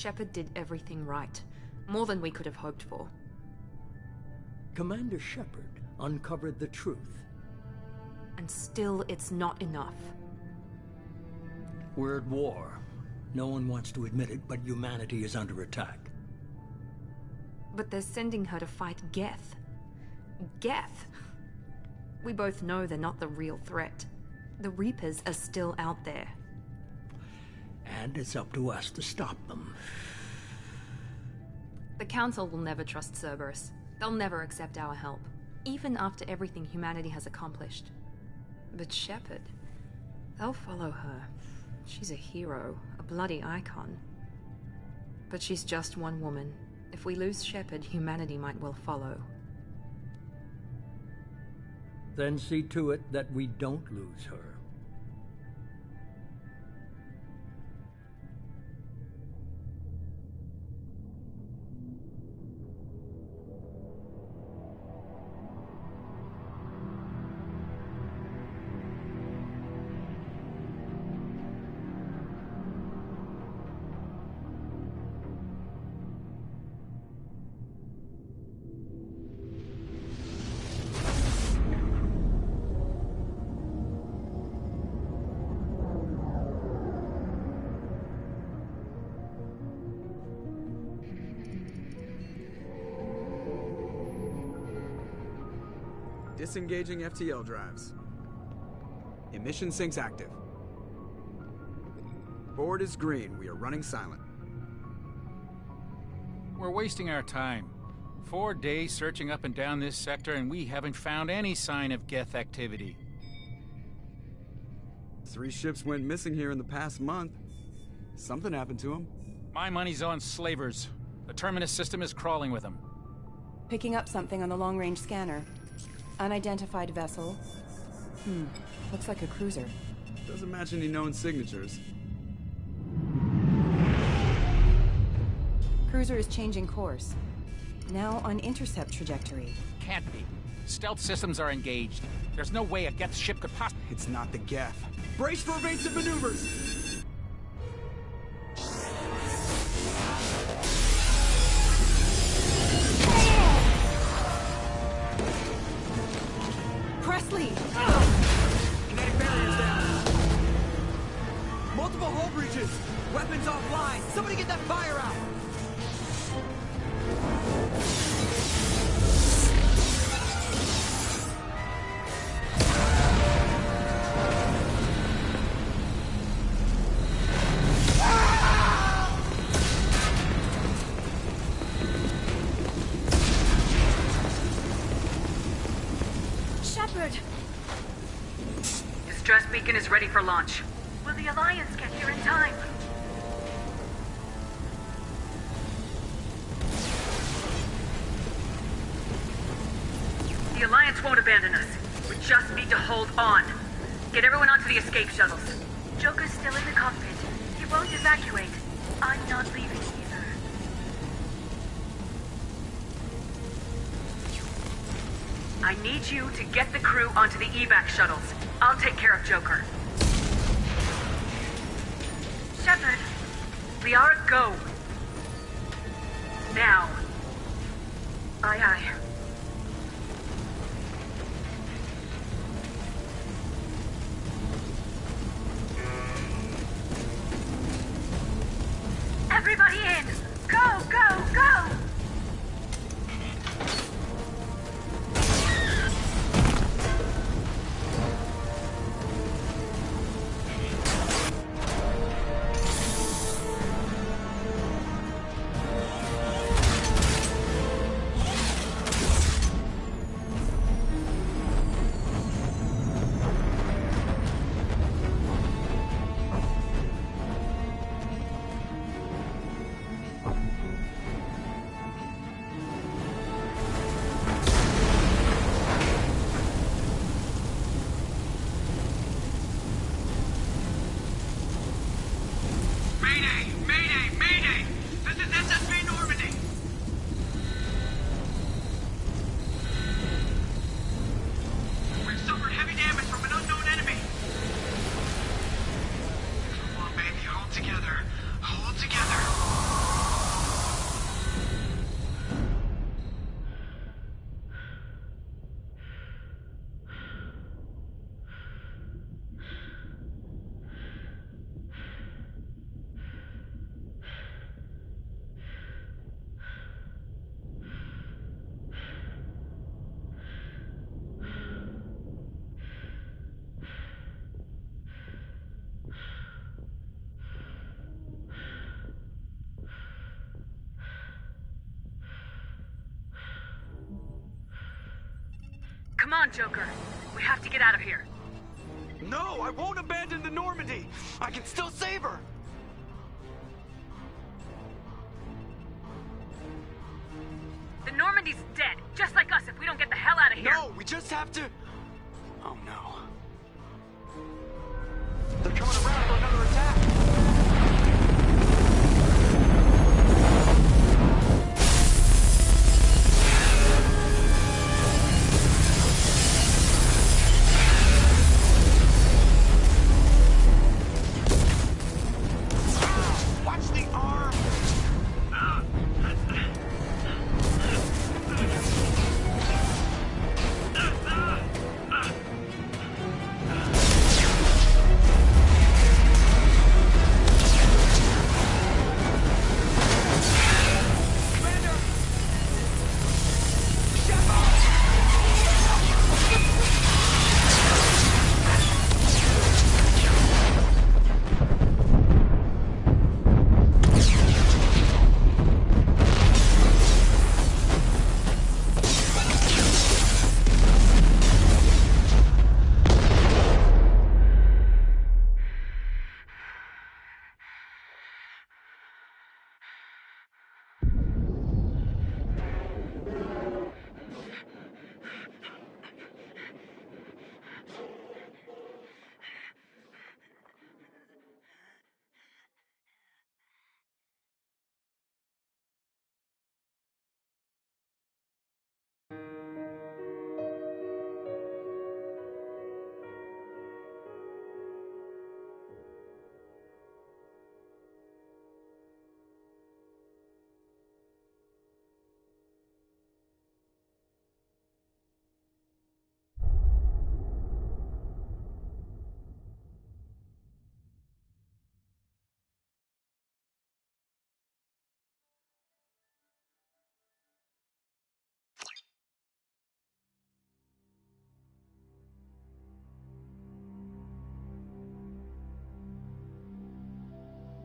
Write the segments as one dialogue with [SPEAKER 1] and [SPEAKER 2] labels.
[SPEAKER 1] Shepard did everything right. More than we could have hoped for.
[SPEAKER 2] Commander Shepard uncovered the truth.
[SPEAKER 1] And still, it's not enough.
[SPEAKER 2] We're at war. No one wants to admit it, but humanity is under attack.
[SPEAKER 1] But they're sending her to fight Geth. Geth! We both know they're not the real threat. The Reapers are still out there.
[SPEAKER 2] And it's up to us to stop them.
[SPEAKER 1] The Council will never trust Cerberus. They'll never accept our help, even after everything humanity has accomplished. But Shepard, they'll follow her. She's a hero, a bloody icon. But she's just one woman. If we lose Shepard, humanity might well follow.
[SPEAKER 2] Then see to it that we don't lose her.
[SPEAKER 3] Disengaging FTL drives. Emission sinks active. Board is green. We are running silent.
[SPEAKER 4] We're wasting our time. 4 days searching up and down this sector, and we haven't found any sign of Geth activity.
[SPEAKER 3] 3 ships went missing here in the past month. Something happened to them.
[SPEAKER 4] My money's on slavers. The Terminus system is crawling with them.
[SPEAKER 5] Picking up something on the long-range scanner. Unidentified vessel. Looks like a cruiser.
[SPEAKER 3] Doesn't match any known signatures.
[SPEAKER 5] Cruiser is changing course. Now on intercept trajectory.
[SPEAKER 4] Can't be. Stealth systems are engaged. There's no way a Geth ship could possibly...
[SPEAKER 3] It's not the Geth. Brace for evasive maneuvers!
[SPEAKER 5] Presley!
[SPEAKER 3] Kinetic barriers down. Multiple hull breaches. Weapons offline. Somebody get that fire out.
[SPEAKER 6] Distress beacon is ready for launch. Will the Alliance get here in time? The Alliance won't abandon us. We just need to hold on. Get everyone onto the escape shuttles. Joker's still in the cockpit. He won't evacuate. I'm not leaving either. I need you to get the crew onto the evac shuttles. I'll take care of Joker. Shepard, Liara, go. Now. Aye, aye. Everybody in! Go, go, go! on, Joker. We have to get out of here.
[SPEAKER 3] No, I won't abandon the Normandy. I can still save her.
[SPEAKER 6] The Normandy's dead, just like us if we don't get the hell out of here.
[SPEAKER 3] No, we just have to... Oh no. They're coming around for another attack. Watch the arm!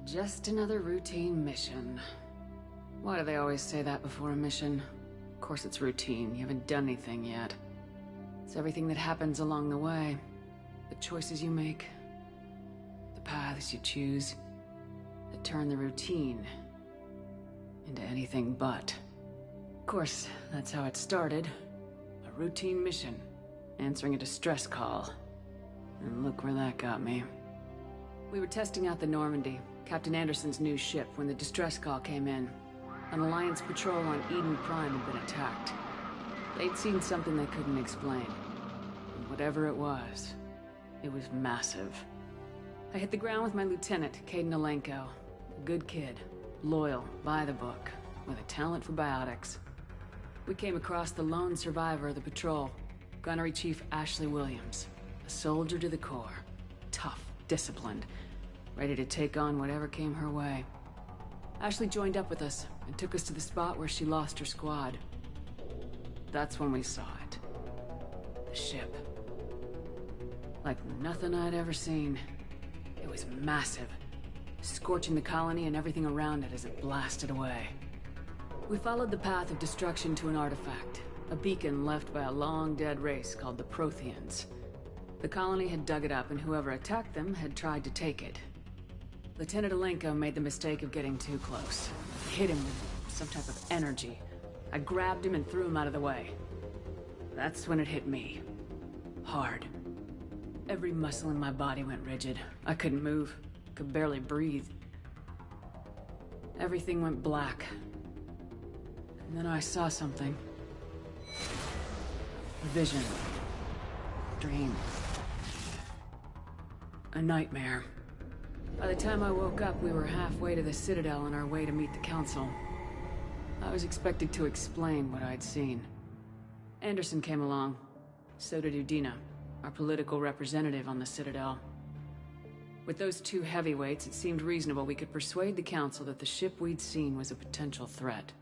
[SPEAKER 7] Just another routine mission. Why do they always say that before a mission? Of course it's routine, you haven't done anything yet. It's everything that happens along the way. The choices you make, the paths you choose, that turn the routine into anything but. Of course, that's how it started. A routine mission, answering a distress call. And look where that got me. We were testing out the Normandy, Captain Anderson's new ship, when the distress call came in. An Alliance patrol on Eden Prime had been attacked. They'd seen something they couldn't explain. And whatever it was massive. I hit the ground with my lieutenant, Kaidan Alenko. A good kid, loyal, by the book, with a talent for biotics. We came across the lone survivor of the patrol, Gunnery Chief Ashley Williams. A soldier to the core. Tough, disciplined, ready to take on whatever came her way. Ashley joined up with us and took us to the spot where she lost her squad. That's when we saw it. The ship. Like nothing I'd ever seen. It was massive, scorching the colony and everything around it as it blasted away. We followed the path of destruction to an artifact, a beacon left by a long-dead race called the Protheans. The colony had dug it up, and whoever attacked them had tried to take it. Lieutenant Alenko made the mistake of getting too close. Hit him with some type of energy. I grabbed him and threw him out of the way. That's when it hit me. Hard. Every muscle in my body went rigid. I couldn't move. Could barely breathe. Everything went black. And then I saw something. A vision. Dream. A nightmare. By the time I woke up, we were halfway to the Citadel on our way to meet the Council. I was expected to explain what I'd seen. Anderson came along. So did Udina, our political representative on the Citadel. With those two heavyweights, it seemed reasonable we could persuade the Council that the ship we'd seen was a potential threat.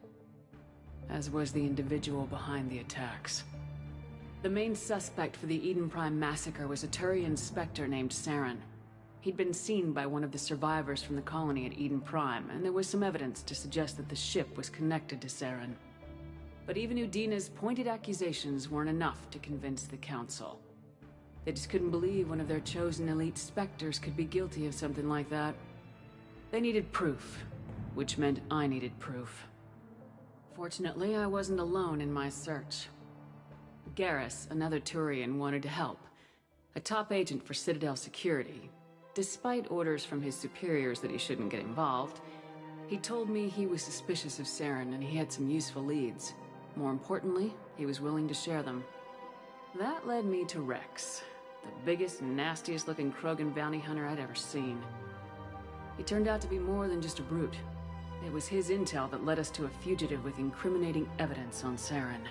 [SPEAKER 7] As was the individual behind the attacks. The main suspect for the Eden Prime massacre was a Turian Spectre named Saren. He'd been seen by one of the survivors from the colony at Eden Prime, and there was some evidence to suggest that the ship was connected to Saren. But even Udina's pointed accusations weren't enough to convince the Council. They just couldn't believe one of their chosen elite Spectres could be guilty of something like that. They needed proof, which meant I needed proof. Fortunately, I wasn't alone in my search. Garrus, another Turian, wanted to help. A top agent for Citadel Security. Despite orders from his superiors that he shouldn't get involved, he told me he was suspicious of Saren and he had some useful leads. More importantly, he was willing to share them. That led me to Rex, the biggest and nastiest looking Krogan bounty hunter I'd ever seen. He turned out to be more than just a brute. It was his intel that led us to a fugitive with incriminating evidence on Saren.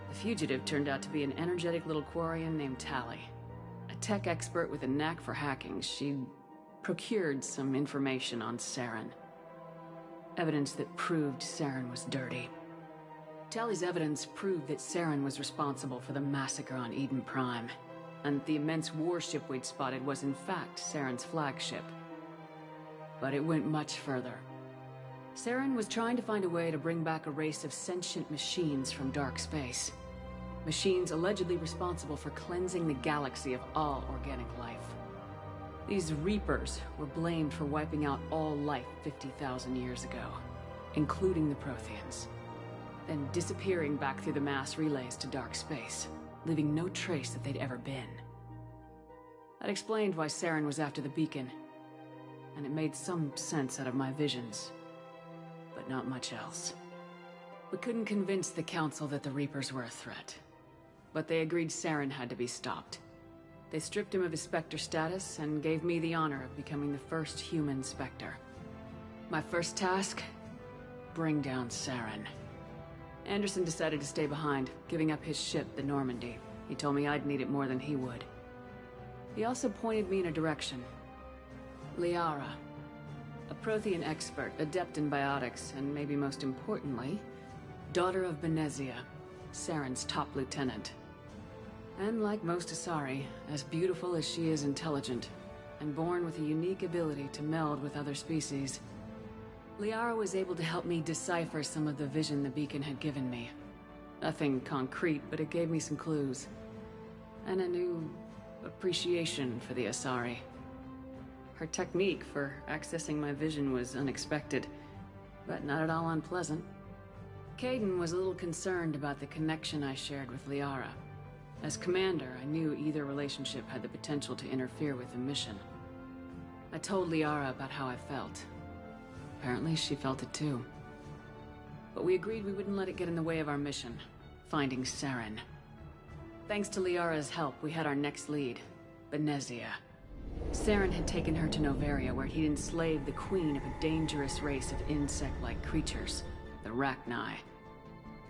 [SPEAKER 7] The fugitive turned out to be an energetic little Quarian named Tali. A tech expert with a knack for hacking, she'd procured some information on Saren. Evidence that proved Saren was dirty. Tali's evidence proved that Saren was responsible for the massacre on Eden Prime, and the immense warship we'd spotted was in fact Saren's flagship. But it went much further. Saren was trying to find a way to bring back a race of sentient machines from dark space. Machines allegedly responsible for cleansing the galaxy of all organic life. These Reapers were blamed for wiping out all life 50,000 years ago, including the Protheans, then disappearing back through the mass relays to dark space, leaving no trace that they'd ever been. That explained why Saren was after the beacon, and it made some sense out of my visions, but not much else. We couldn't convince the Council that the Reapers were a threat, but they agreed Saren had to be stopped. They stripped him of his Spectre status and gave me the honor of becoming the first human Spectre. My first task? Bring down Saren. Anderson decided to stay behind, giving up his ship, the Normandy. He told me I'd need it more than he would. He also pointed me in a direction. Liara. A Prothean expert, adept in biotics, and maybe most importantly, daughter of Benezia, Saren's top lieutenant. And like most Asari, as beautiful as she is intelligent, and born with a unique ability to meld with other species, Liara was able to help me decipher some of the vision the beacon had given me. Nothing concrete, but it gave me some clues. And a new appreciation for the Asari. Her technique for accessing my vision was unexpected, but not at all unpleasant. Kaidan was a little concerned about the connection I shared with Liara. As commander, I knew either relationship had the potential to interfere with the mission. I told Liara about how I felt. Apparently, she felt it too. But we agreed we wouldn't let it get in the way of our mission, finding Saren. Thanks to Liara's help, we had our next lead, Benezia. Saren had taken her to Noveria, where he'd enslaved the queen of a dangerous race of insect-like creatures, the Rachni.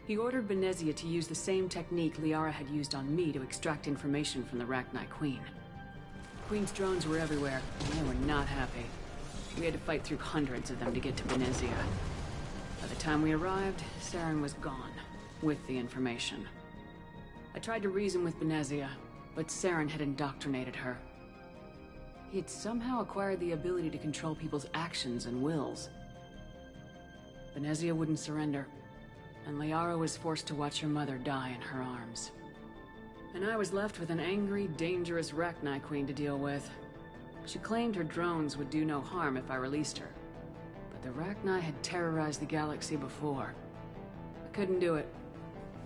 [SPEAKER 7] He ordered Benezia to use the same technique Liara had used on me to extract information from the Rachni Queen. The Queen's drones were everywhere, and they were not happy. We had to fight through hundreds of them to get to Benezia. By the time we arrived, Saren was gone, with the information. I tried to reason with Benezia, but Saren had indoctrinated her. He had somehow acquired the ability to control people's actions and wills. Benezia wouldn't surrender, and Liara was forced to watch her mother die in her arms. And I was left with an angry, dangerous Rachni Queen to deal with. She claimed her drones would do no harm if I released her. But the Rachni had terrorized the galaxy before. I couldn't do it.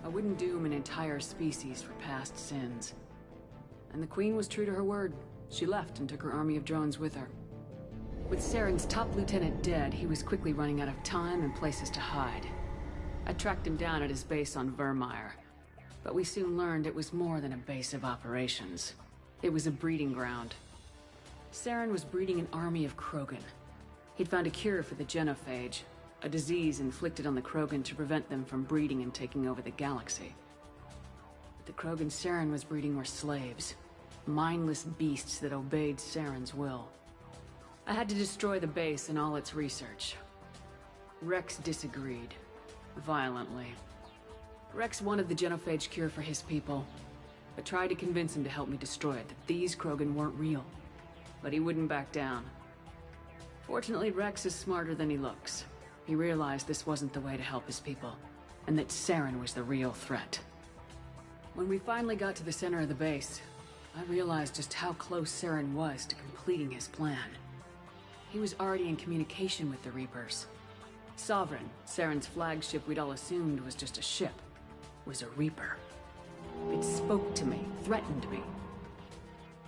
[SPEAKER 7] I wouldn't doom an entire species for past sins. And the Queen was true to her word. She left and took her army of drones with her. With Saren's top lieutenant dead, he was quickly running out of time and places to hide. I tracked him down at his base on Vermeer, but we soon learned it was more than a base of operations. It was a breeding ground. Saren was breeding an army of Krogan. He'd found a cure for the genophage, a disease inflicted on the Krogan to prevent them from breeding and taking over the galaxy. But the Krogan Saren was breeding were slaves, mindless beasts that obeyed Saren's will. I had to destroy the base and all its research. Rex disagreed. Violently. Rex wanted the genophage cure for his people. I tried to convince him to help me destroy it, that these Krogan weren't real. But he wouldn't back down. Fortunately, Rex is smarter than he looks. He realized this wasn't the way to help his people, and that Saren was the real threat. When we finally got to the center of the base, I realized just how close Saren was to completing his plan. He was already in communication with the Reapers. Sovereign, Saren's flagship we'd all assumed was just a ship, was a Reaper. It spoke to me, threatened me.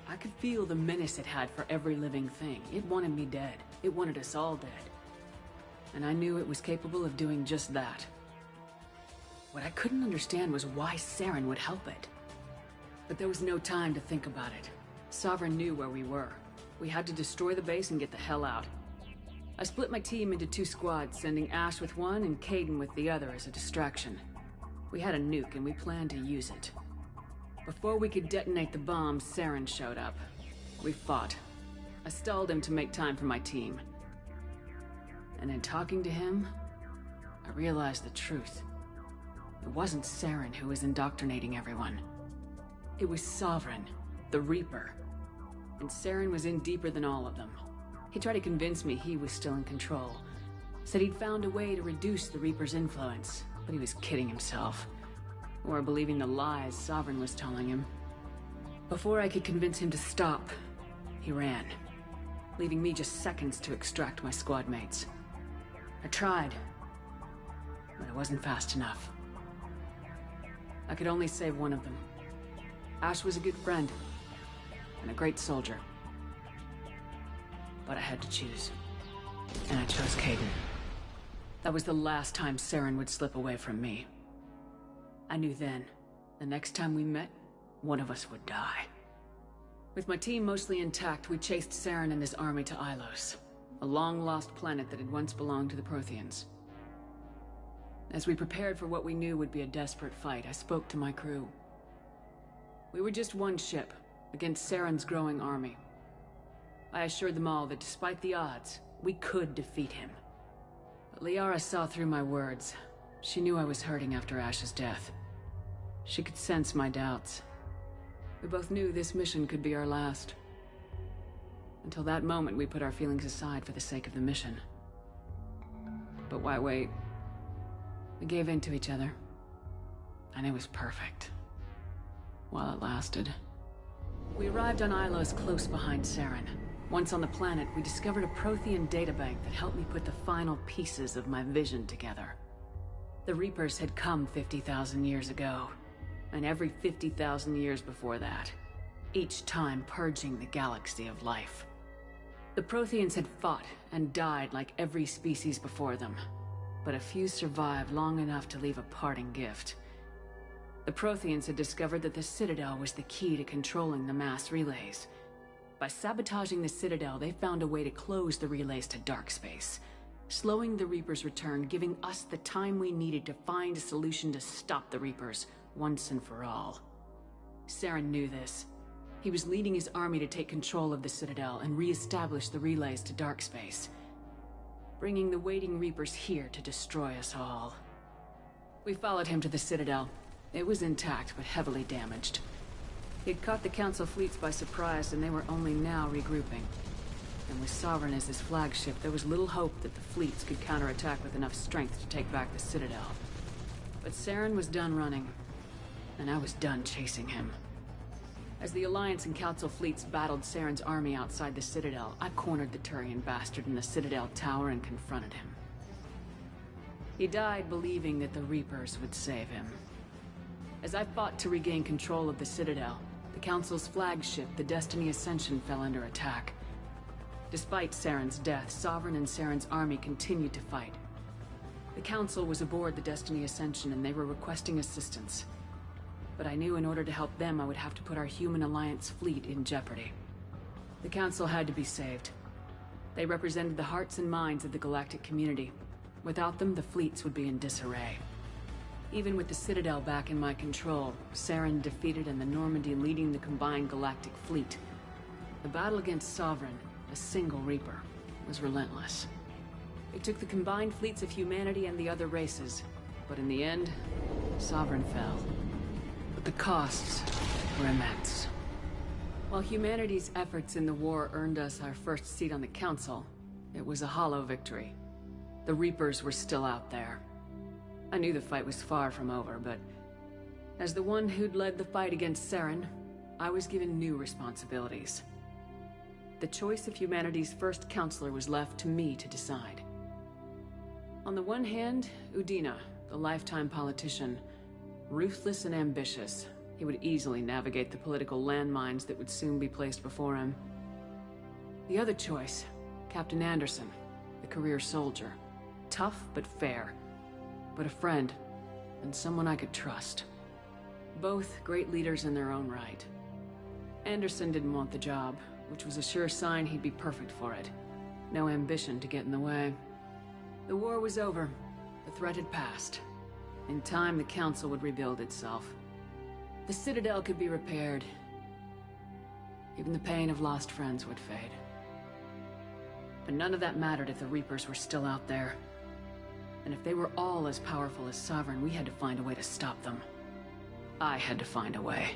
[SPEAKER 7] I could feel the menace it had for every living thing. It wanted me dead. It wanted us all dead. And I knew it was capable of doing just that. What I couldn't understand was why Saren would help it. But there was no time to think about it. Sovereign knew where we were. We had to destroy the base and get the hell out. I split my team into 2 squads, sending Ash with one and Kaidan with the other as a distraction. We had a nuke and we planned to use it. Before we could detonate the bomb, Saren showed up. We fought. I stalled him to make time for my team. And in talking to him, I realized the truth. It wasn't Saren who was indoctrinating everyone. It was Sovereign, the Reaper. And Saren was in deeper than all of them. He tried to convince me he was still in control. Said he'd found a way to reduce the Reaper's influence, but he was kidding himself. Or believing the lies Sovereign was telling him. Before I could convince him to stop, he ran, leaving me just seconds to extract my squad mates. I tried, but I wasn't fast enough. I could only save one of them. Ash was a good friend, and a great soldier. But I had to choose. And I chose Kaidan. That was the last time Saren would slip away from me. I knew then, the next time we met, one of us would die. With my team mostly intact, we chased Saren and his army to Ilos, a long-lost planet that had once belonged to the Protheans. As we prepared for what we knew would be a desperate fight, I spoke to my crew. We were just one ship, against Saren's growing army. I assured them all that despite the odds, we could defeat him. But Liara saw through my words. She knew I was hurting after Ash's death. She could sense my doubts. We both knew this mission could be our last. Until that moment, we put our feelings aside for the sake of the mission. But why wait? We gave in to each other. And it was perfect. While it lasted. We arrived on Ilos close behind Saren. Once on the planet, we discovered a Prothean databank that helped me put the final pieces of my vision together. The Reapers had come 50,000 years ago, and every 50,000 years before that, each time purging the galaxy of life. The Protheans had fought and died like every species before them, but a few survived long enough to leave a parting gift. The Protheans had discovered that the Citadel was the key to controlling the mass relays. By sabotaging the Citadel, they found a way to close the relays to dark space, slowing the Reapers' return, giving us the time we needed to find a solution to stop the Reapers once and for all. Saren knew this. He was leading his army to take control of the Citadel and re-establish the relays to dark space, bringing the waiting Reapers here to destroy us all. We followed him to the Citadel. It was intact, but heavily damaged. He'd caught the Council fleets by surprise, and they were only now regrouping. And with Sovereign as his flagship, there was little hope that the fleets could counterattack with enough strength to take back the Citadel. But Saren was done running, and I was done chasing him. As the Alliance and Council fleets battled Saren's army outside the Citadel, I cornered the Turian bastard in the Citadel tower and confronted him. He died believing that the Reapers would save him. As I fought to regain control of the Citadel, the Council's flagship, the Destiny Ascension, fell under attack. Despite Saren's death, Sovereign and Saren's army continued to fight. The Council was aboard the Destiny Ascension and they were requesting assistance. But I knew in order to help them, I would have to put our Human Alliance fleet in jeopardy. The Council had to be saved. They represented the hearts and minds of the galactic community. Without them, the fleets would be in disarray. Even with the Citadel back in my control, Saren defeated and the Normandy leading the combined galactic fleet. The battle against Sovereign, a single Reaper, was relentless. It took the combined fleets of humanity and the other races, but in the end, Sovereign fell. But the costs were immense. While humanity's efforts in the war earned us our first seat on the Council, it was a hollow victory. The Reapers were still out there. I knew the fight was far from over, but as the one who'd led the fight against Saren, I was given new responsibilities. The choice of humanity's first counselor was left to me to decide. On the one hand, Udina, the lifetime politician, ruthless and ambitious. He would easily navigate the political landmines that would soon be placed before him. The other choice, Captain Anderson, the career soldier. Tough but fair, but a friend, and someone I could trust. Both great leaders in their own right. Anderson didn't want the job, which was a sure sign he'd be perfect for it. No ambition to get in the way. The war was over. The threat had passed. In time, the Council would rebuild itself. The Citadel could be repaired. Even the pain of lost friends would fade. But none of that mattered if the Reapers were still out there. And if they were all as powerful as Sovereign, we had to find a way to stop them. I had to find a way.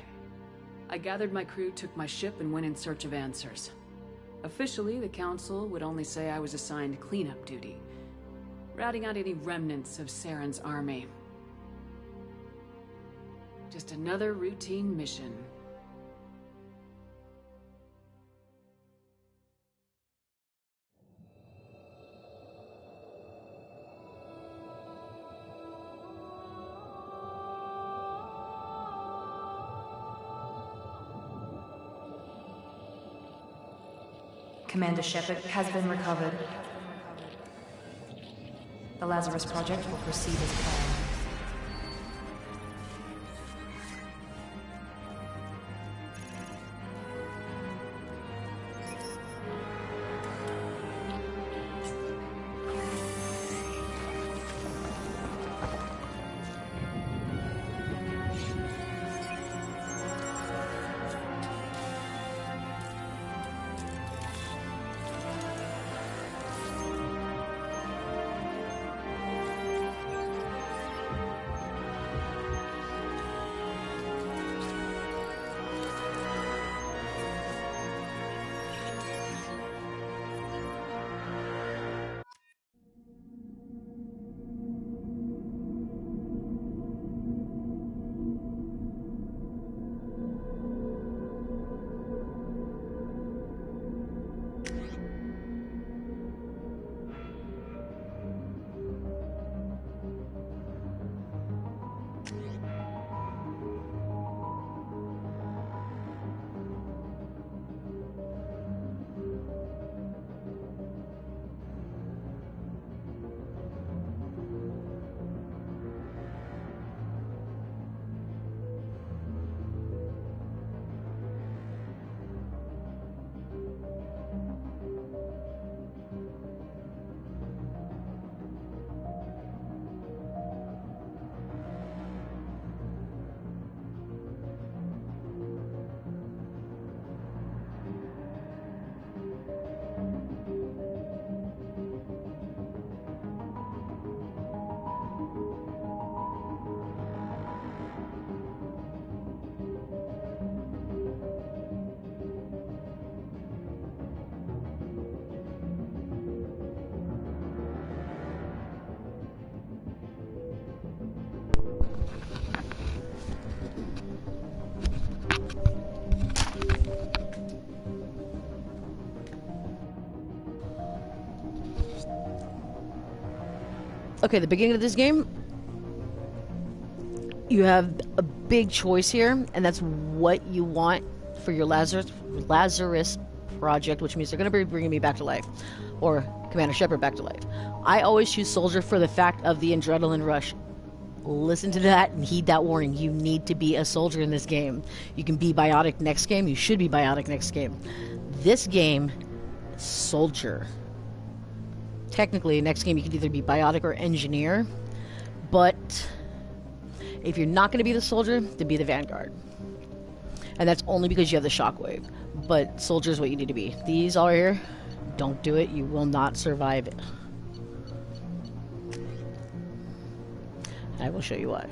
[SPEAKER 7] I gathered my crew, took my ship, and went in search of answers. Officially, the Council would only say I was assigned cleanup duty, routing out any remnants of Saren's army. Just another routine mission.
[SPEAKER 1] Commander Shepard has been recovered. The Lazarus Project will proceed as planned.
[SPEAKER 8] Okay, the beginning of this game, you have a big choice here, and that's what you want for your Lazarus project, which means they're going to be bringing me back to life, or Commander Shepard back to life. I always choose Soldier for the fact of the adrenaline rush. Listen to that and heed that warning. You need to be a soldier in this game. You can be biotic next game. You should be biotic next game. This game, Soldier. Technically, next game you can either be biotic or engineer, but if you're not going to be the soldier, then be the vanguard. And that's only because you have the shockwave. But soldier is what you need to be. These all here, don't do it. You will not survive it. I will show you why.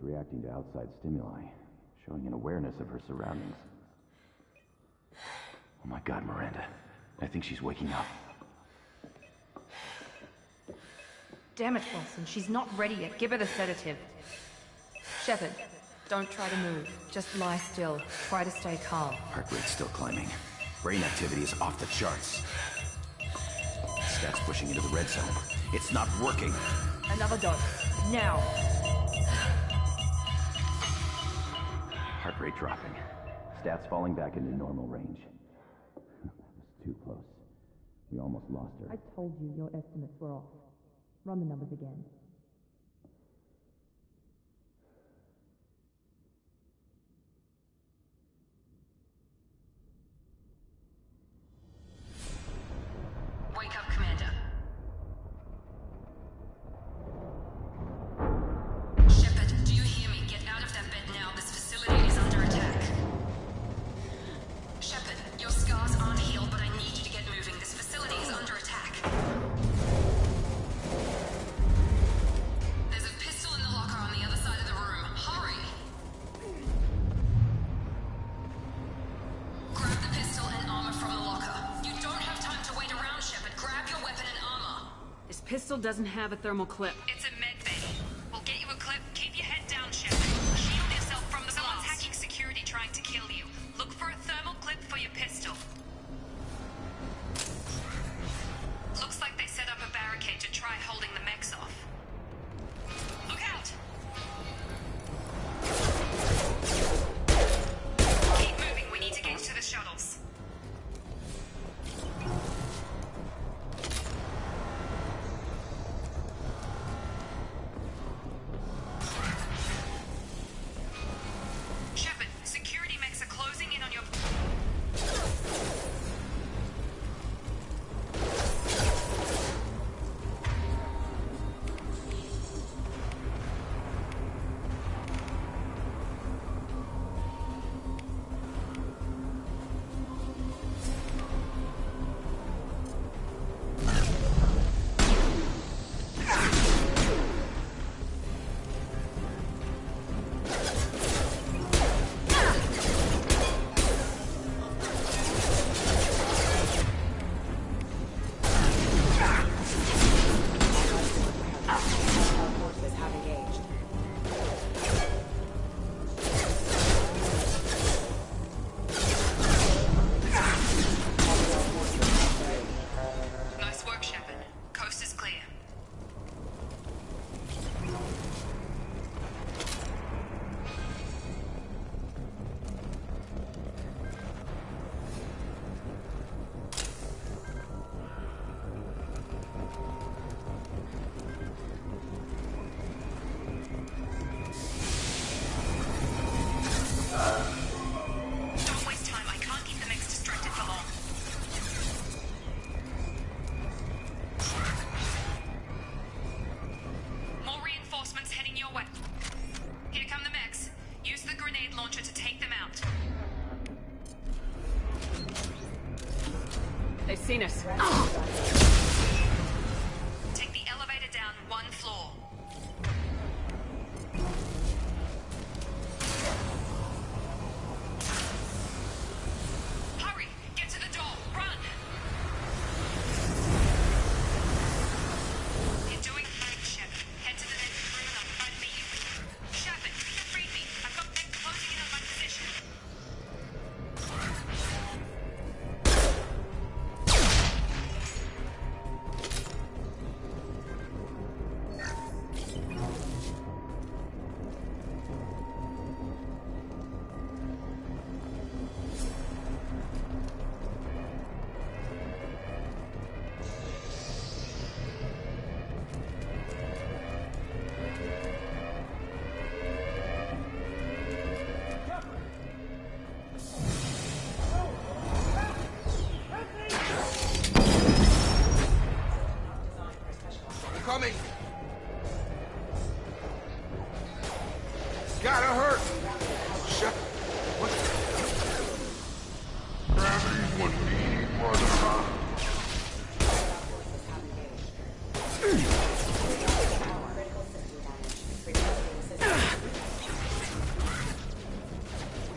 [SPEAKER 9] reacting to outside stimuli, showing an awareness of her surroundings. Oh my god, Miranda. I think she's waking up.
[SPEAKER 1] Damn it, Wilson. She's not ready yet. Give her the sedative. Shepard, don't try to move. Just lie still. Try to stay calm.
[SPEAKER 9] Heart rate's still climbing. Brain activity is off the charts. Stats pushing into the red zone. It's not working.
[SPEAKER 1] Another dose. Now.
[SPEAKER 9] Heart rate dropping. Stats falling back into normal range. That was too close. We almost lost her.
[SPEAKER 1] I told you your estimates were off. Run the numbers again.
[SPEAKER 6] Wake up, Commander. Shepard, do you hear me? Get out of that bed now. This facility is under attack. Shepard, your scars aren't healed, but I need you to get moving. This facility is under attack. There's a pistol in the locker on the other side of the room. Hurry! Grab the pistol and armor from the locker. You don't have time to wait around, Shepard. Grab your weapon and armor.
[SPEAKER 1] This pistol doesn't have a thermal clip.
[SPEAKER 6] It's a med bay. We'll get you a clip. Keep your head down, Shepard. Shield yourself from the Someone's hacking security trying to kill you. Look for a thermal clip for your pistol. Looks like they set up a barricade to try holding the mechs off. Look out! Keep moving. We need to get to the shuttles. Shepard, security mechs are closing in on your... Nice work, Shepard. Coast is clear. Don't waste time. I can't keep the mechs distracted for long. More reinforcements heading your way. Here come the mechs. Use the grenade launcher to take them out.
[SPEAKER 1] They've seen us.
[SPEAKER 6] Take the elevator down one floor. Hurry! Get to the door! Run! You're doing great, Shepard. Head to the next room and I'll try to meet you. Shepard, read me. I've got mechs closing in on my position.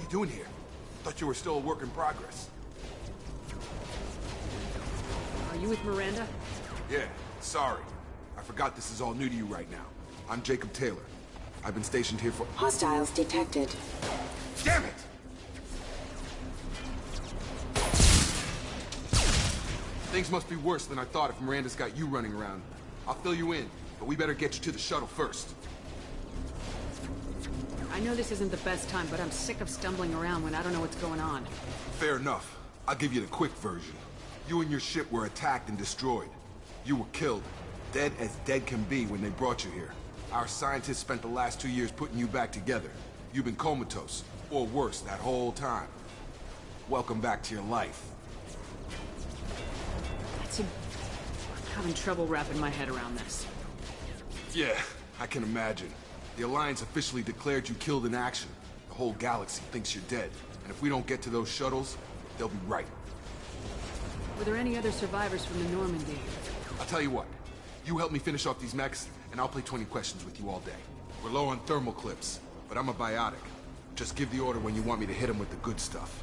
[SPEAKER 10] you doing here? Thought you were still a work in progress.
[SPEAKER 7] Are you with Miranda?
[SPEAKER 10] Yeah, sorry. I forgot this is all new to you right now. I'm Jacob Taylor. I've been stationed here for—
[SPEAKER 11] Hostiles detected.
[SPEAKER 10] Damn it! Things must be worse than I thought if Miranda's got you running around. I'll fill you in, but we better get you to the shuttle first.
[SPEAKER 7] I know this isn't the best time, but I'm sick of stumbling around when I don't know what's going on.
[SPEAKER 10] Fair enough. I'll give you the quick version. You and your ship were attacked and destroyed. You were killed. Dead as dead can be when they brought you here. Our scientists spent the last 2 years putting you back together. You've been comatose, or worse, that whole time. Welcome back to your life.
[SPEAKER 7] I'm having trouble wrapping my head around this.
[SPEAKER 10] Yeah, I can imagine. The Alliance officially declared you killed in action. The whole galaxy thinks you're dead. And if we don't get to those shuttles, they'll be right.
[SPEAKER 7] Were there any other survivors from the Normandy?
[SPEAKER 10] I'll tell you what. You help me finish off these mechs, and I'll play 20 questions with you all day. We're low on thermal clips, but I'm a biotic. Just give the order when you want me to hit them with the good stuff.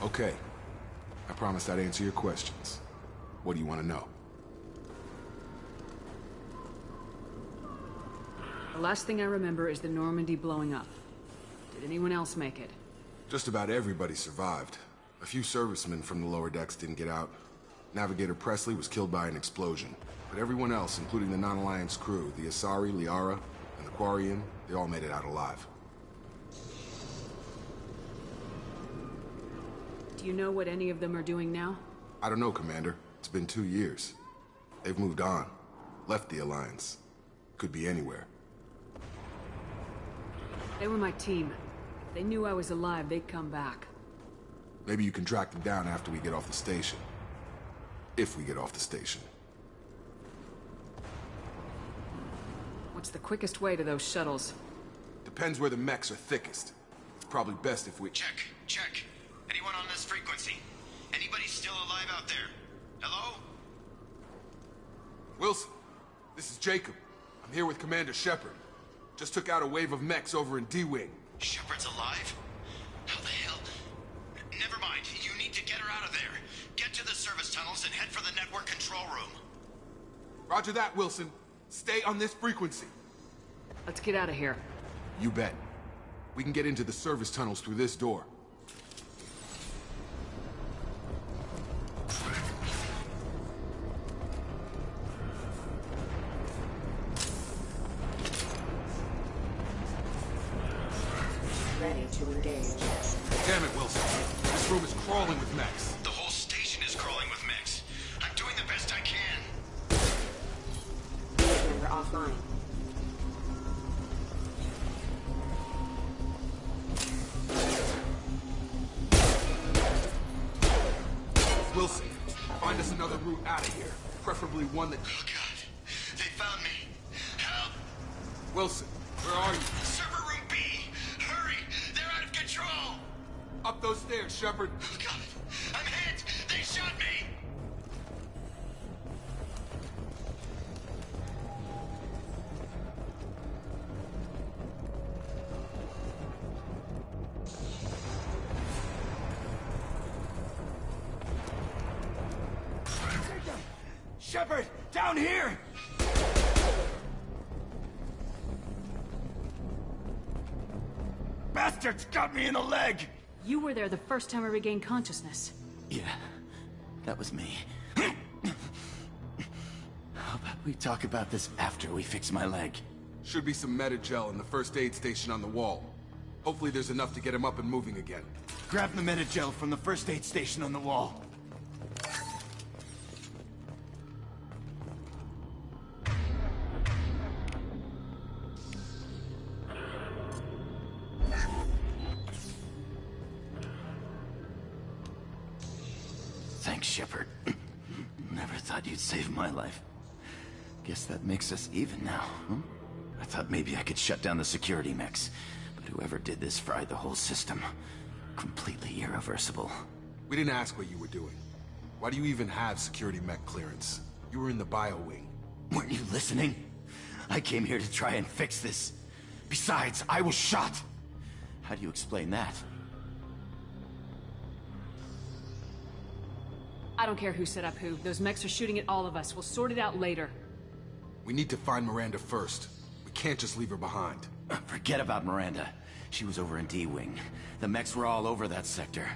[SPEAKER 10] Okay. I promised I'd answer your questions. What do you want to know?
[SPEAKER 7] The last thing I remember is the Normandy blowing up. Did anyone else make it?
[SPEAKER 10] Just about everybody survived. A few servicemen from the lower decks didn't get out. Navigator Presley was killed by an explosion. But everyone else, including the non-Alliance crew, the Asari, Liara, and the Quarian, they all made it out alive.
[SPEAKER 7] Do you know what any of them are doing now?
[SPEAKER 10] I don't know, Commander. It's been 2 years. They've moved on. Left the Alliance. Could be anywhere.
[SPEAKER 7] They were my team. If they knew I was alive, they'd come back.
[SPEAKER 10] Maybe you can track them down after we get off the station. If we get off the station.
[SPEAKER 7] What's the quickest way to those shuttles?
[SPEAKER 10] Depends where the mechs are thickest. It's probably best if we—
[SPEAKER 12] Check. Anyone on this frequency? Anybody still alive out there? Hello?
[SPEAKER 10] Wilson, this is Jacob. I'm here with Commander Shepard. Just took out a wave of mechs over in D-Wing.
[SPEAKER 12] Shepard's alive? How the hell? Never mind. You need to get her out of there. Get to the service tunnels and head for the network control room.
[SPEAKER 10] Roger that, Wilson. Stay on this frequency.
[SPEAKER 7] Let's get out of here.
[SPEAKER 10] You bet. We can get into the service tunnels through this door.
[SPEAKER 11] Ready to engage.
[SPEAKER 10] Damn it, Wilson. This room is crawling with mechs.
[SPEAKER 12] The whole station is crawling with mechs. I'm doing the best I can.
[SPEAKER 11] We're offline.
[SPEAKER 10] Wilson, find us another route out of here. Preferably one that—
[SPEAKER 12] Oh, God. They found me. Help!
[SPEAKER 10] Wilson, where are you?
[SPEAKER 12] Server room B! Hurry! They're out of control!
[SPEAKER 10] Up those stairs, Shepard.
[SPEAKER 12] Oh, God. I'm hit! They shot me!
[SPEAKER 13] Shepard, down here! Bastards got me in the leg!
[SPEAKER 7] You were there the first time I regained consciousness.
[SPEAKER 13] Yeah, that was me. How about we talk about this after we fix my leg?
[SPEAKER 10] Should be some Medi-gel in the first aid station on the wall. Hopefully there's enough to get him up and moving again.
[SPEAKER 13] Grab the Medi-gel from the first aid station on the wall. Thanks, Shepard. Never thought you'd save my life. Guess that makes us even now, huh? I thought maybe I could shut down the security mechs, but whoever did this fried the whole system. Completely irreversible.
[SPEAKER 10] We didn't ask what you were doing. Why do you even have security mech clearance? You were in the bio wing.
[SPEAKER 13] Weren't you listening? I came here to try and fix this. Besides, I was shot. How do you explain that?
[SPEAKER 7] I don't care who set up who. Those mechs are shooting at all of us. We'll sort it out later.
[SPEAKER 10] We need to find Miranda first. We can't just leave her behind.
[SPEAKER 13] Forget about Miranda. She was over in D-Wing. The mechs were all over that sector.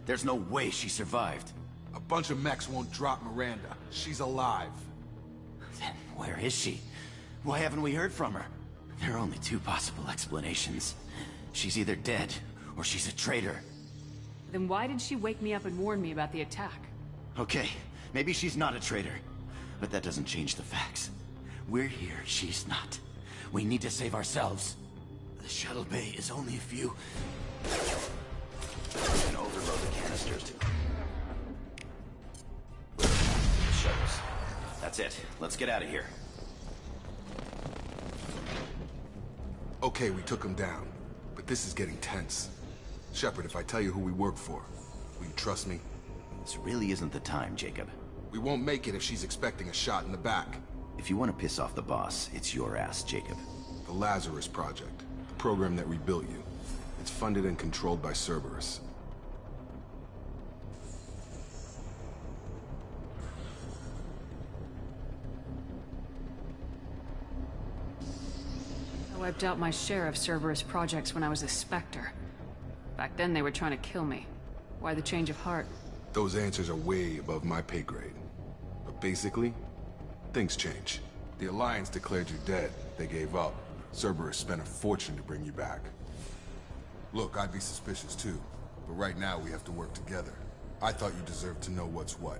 [SPEAKER 13] There's no way she survived.
[SPEAKER 10] A bunch of mechs won't drop Miranda. She's alive.
[SPEAKER 13] Then where is she? Why haven't we heard from her? There are only two possible explanations. She's either dead, or she's a traitor.
[SPEAKER 7] Then why did she wake me up and warn me about the attack?
[SPEAKER 13] Okay, maybe she's not a traitor. But that doesn't change the facts. We're here, she's not. We need to save ourselves. The shuttle bay is only a few... We can overload the canisters to... Shuttles. That's it. Let's get out of here.
[SPEAKER 10] Okay, we took him down. But this is getting tense. Shepard, if I tell you who we work for, will you trust me?
[SPEAKER 13] This really isn't the time, Jacob.
[SPEAKER 10] We won't make it if she's expecting a shot in the back.
[SPEAKER 13] If you want to piss off the boss, it's your ass, Jacob.
[SPEAKER 10] The Lazarus Project. The program that rebuilt you. It's funded and controlled by Cerberus.
[SPEAKER 7] I wiped out my share of Cerberus projects when I was a Spectre. Back then they were trying to kill me. Why the change of heart?
[SPEAKER 10] Those answers are way above my pay grade. But basically, things change. The Alliance declared you dead. They gave up. Cerberus spent a fortune to bring you back. Look, I'd be suspicious too. But right now we have to work together. I thought you deserved to know what's what.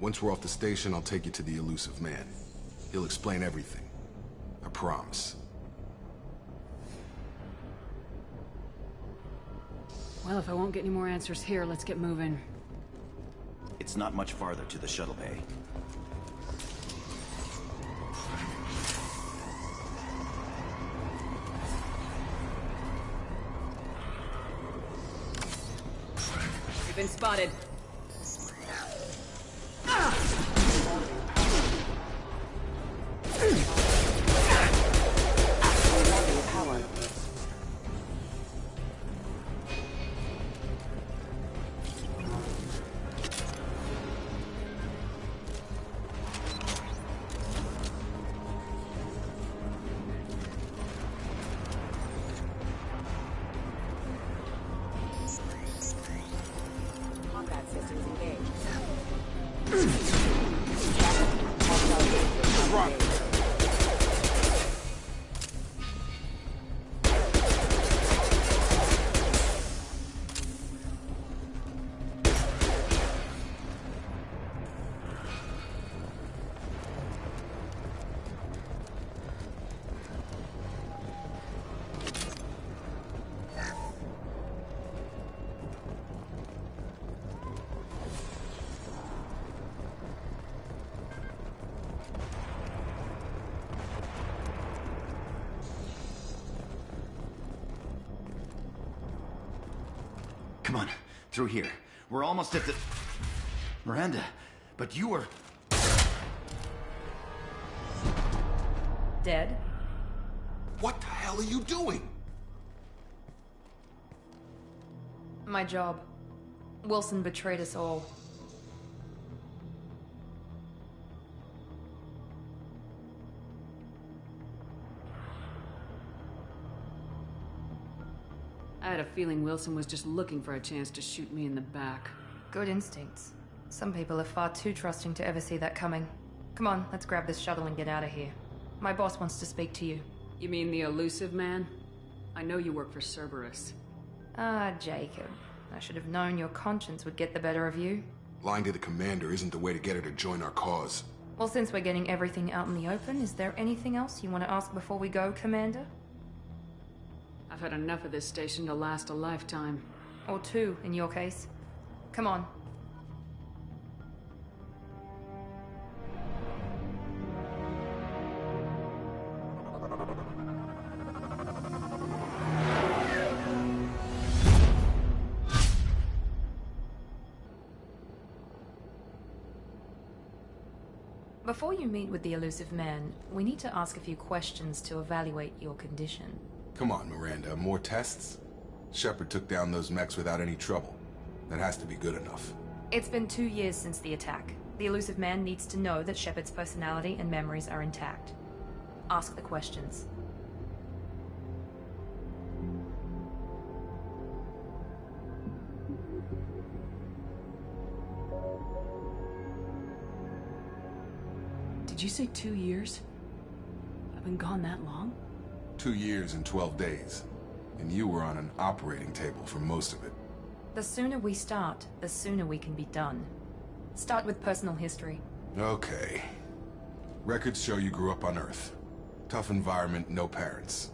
[SPEAKER 10] Once we're off the station, I'll take you to the Elusive Man. He'll explain everything. I promise.
[SPEAKER 7] Well, if I won't get any more answers here, let's get moving.
[SPEAKER 13] It's not much farther to the shuttle bay.
[SPEAKER 7] We've been spotted.
[SPEAKER 11] Power. Combat systems engaged.
[SPEAKER 13] Come on, through here. We're almost at the... Miranda, but you were...
[SPEAKER 1] Dead?
[SPEAKER 10] What the hell are you doing?
[SPEAKER 1] My job. Wilson betrayed us all.
[SPEAKER 7] I had a feeling Wilson was just looking for a chance to shoot me in the back.
[SPEAKER 1] Good instincts. Some people are far too trusting to ever see that coming. Come on, let's grab this shuttle and get out of here. My boss wants to speak to you.
[SPEAKER 7] You mean the Elusive Man? I know you work for Cerberus.
[SPEAKER 1] Ah, Jacob. I should have known your conscience would get the better of you.
[SPEAKER 10] Lying to the commander isn't the way to get her to join our cause.
[SPEAKER 1] Well, since we're getting everything out in the open, is there anything else you want to ask before we go, Commander?
[SPEAKER 7] I've had enough of this station to last a lifetime.
[SPEAKER 1] Or two, in your case. Come on. Before you meet with the Elusive Man, we need to ask a few questions to evaluate your condition.
[SPEAKER 10] Come on, Miranda, more tests? Shepard took down those mechs without any trouble. That has to be good enough.
[SPEAKER 1] It's been 2 years since the attack. The Elusive Man needs to know that Shepard's personality and memories are intact. Ask the questions.
[SPEAKER 7] Did you say 2 years? I've been gone that long?
[SPEAKER 10] 2 years and 12 days. And you were on an operating table for most of it.
[SPEAKER 1] The sooner we start, the sooner we can be done. Start with personal history.
[SPEAKER 10] Okay. Records show you grew up on Earth. Tough environment, no parents.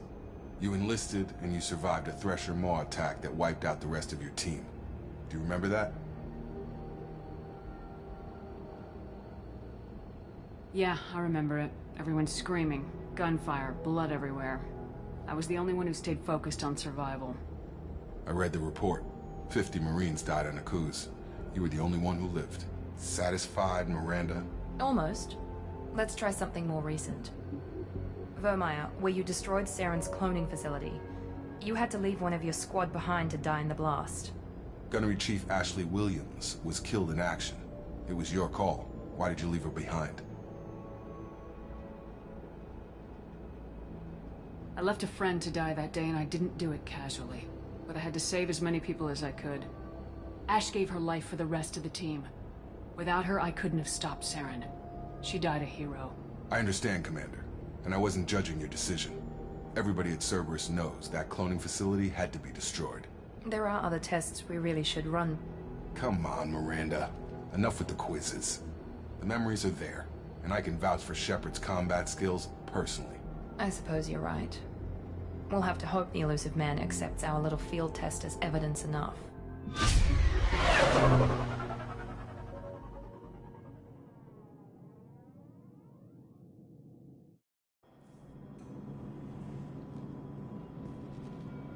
[SPEAKER 10] You enlisted, and you survived a Thresher Maw attack that wiped out the rest of your team. Do you remember that?
[SPEAKER 7] Yeah, I remember it. Everyone screaming, gunfire, blood everywhere. I was the only one who stayed focused on survival.
[SPEAKER 10] I read the report. 50 Marines died on Akuz. You were the only one who lived. Satisfied, Miranda?
[SPEAKER 1] Almost. Let's try something more recent. Vermeer, where you destroyed Saren's cloning facility. You had to leave one of your squad behind to die in the blast.
[SPEAKER 10] Gunnery Chief Ashley Williams was killed in action. It was your call. Why did you leave her behind?
[SPEAKER 7] I left a friend to die that day and I didn't do it casually. But I had to save as many people as I could. Ash gave her life for the rest of the team. Without her, I couldn't have stopped Saren. She died a hero.
[SPEAKER 10] I understand, Commander. And I wasn't judging your decision. Everybody at Cerberus knows that cloning facility had to be destroyed.
[SPEAKER 1] There are other tests we really should run.
[SPEAKER 10] Come on, Miranda. Enough with the quizzes. The memories are there, and I can vouch for Shepard's combat skills personally.
[SPEAKER 1] I suppose you're right. We'll have to hope the Elusive Man accepts our little field test as evidence enough.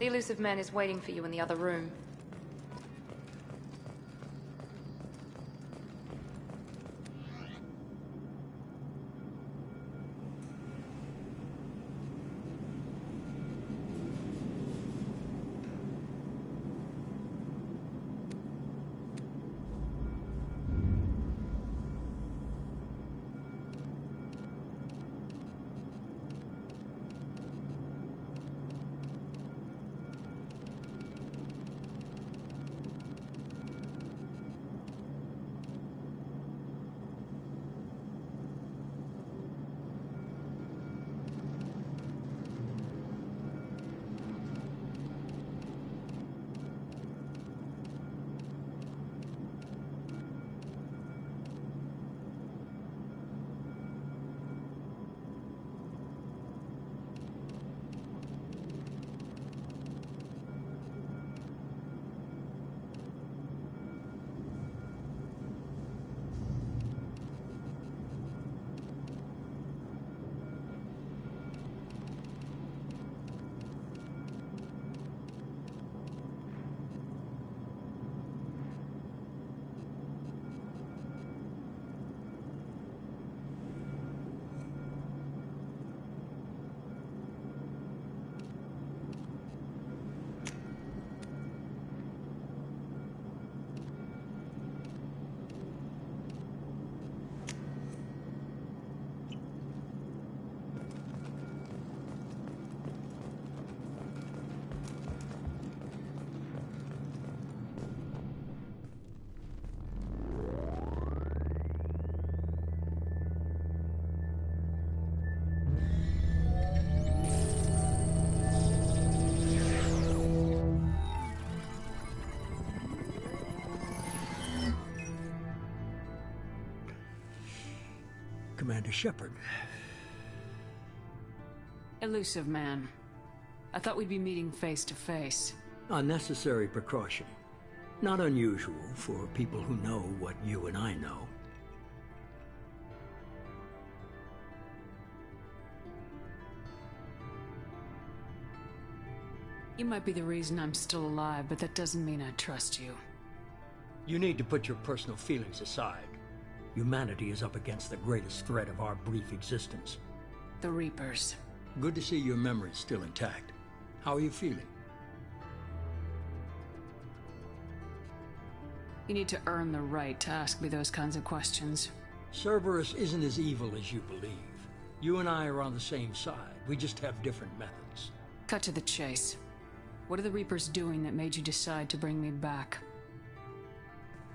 [SPEAKER 1] The Elusive Man is waiting for you in the other room.
[SPEAKER 2] Commander Shepard.
[SPEAKER 7] Elusive Man. I thought we'd be meeting face to face.
[SPEAKER 2] Unnecessary precaution. Not unusual for people who know what you and I know.
[SPEAKER 7] You might be the reason I'm still alive, but that doesn't mean I trust you.
[SPEAKER 2] You need to put your personal feelings aside. Humanity is up against the greatest threat of our brief existence.
[SPEAKER 7] The Reapers.
[SPEAKER 2] Good to see your memory's still intact. How are you feeling?
[SPEAKER 7] You need to earn the right to ask me those kinds of questions.
[SPEAKER 2] Cerberus isn't as evil as you believe. You and I are on the same side. We just have different methods.
[SPEAKER 7] Cut to the chase. What are the Reapers doing that made you decide to bring me back?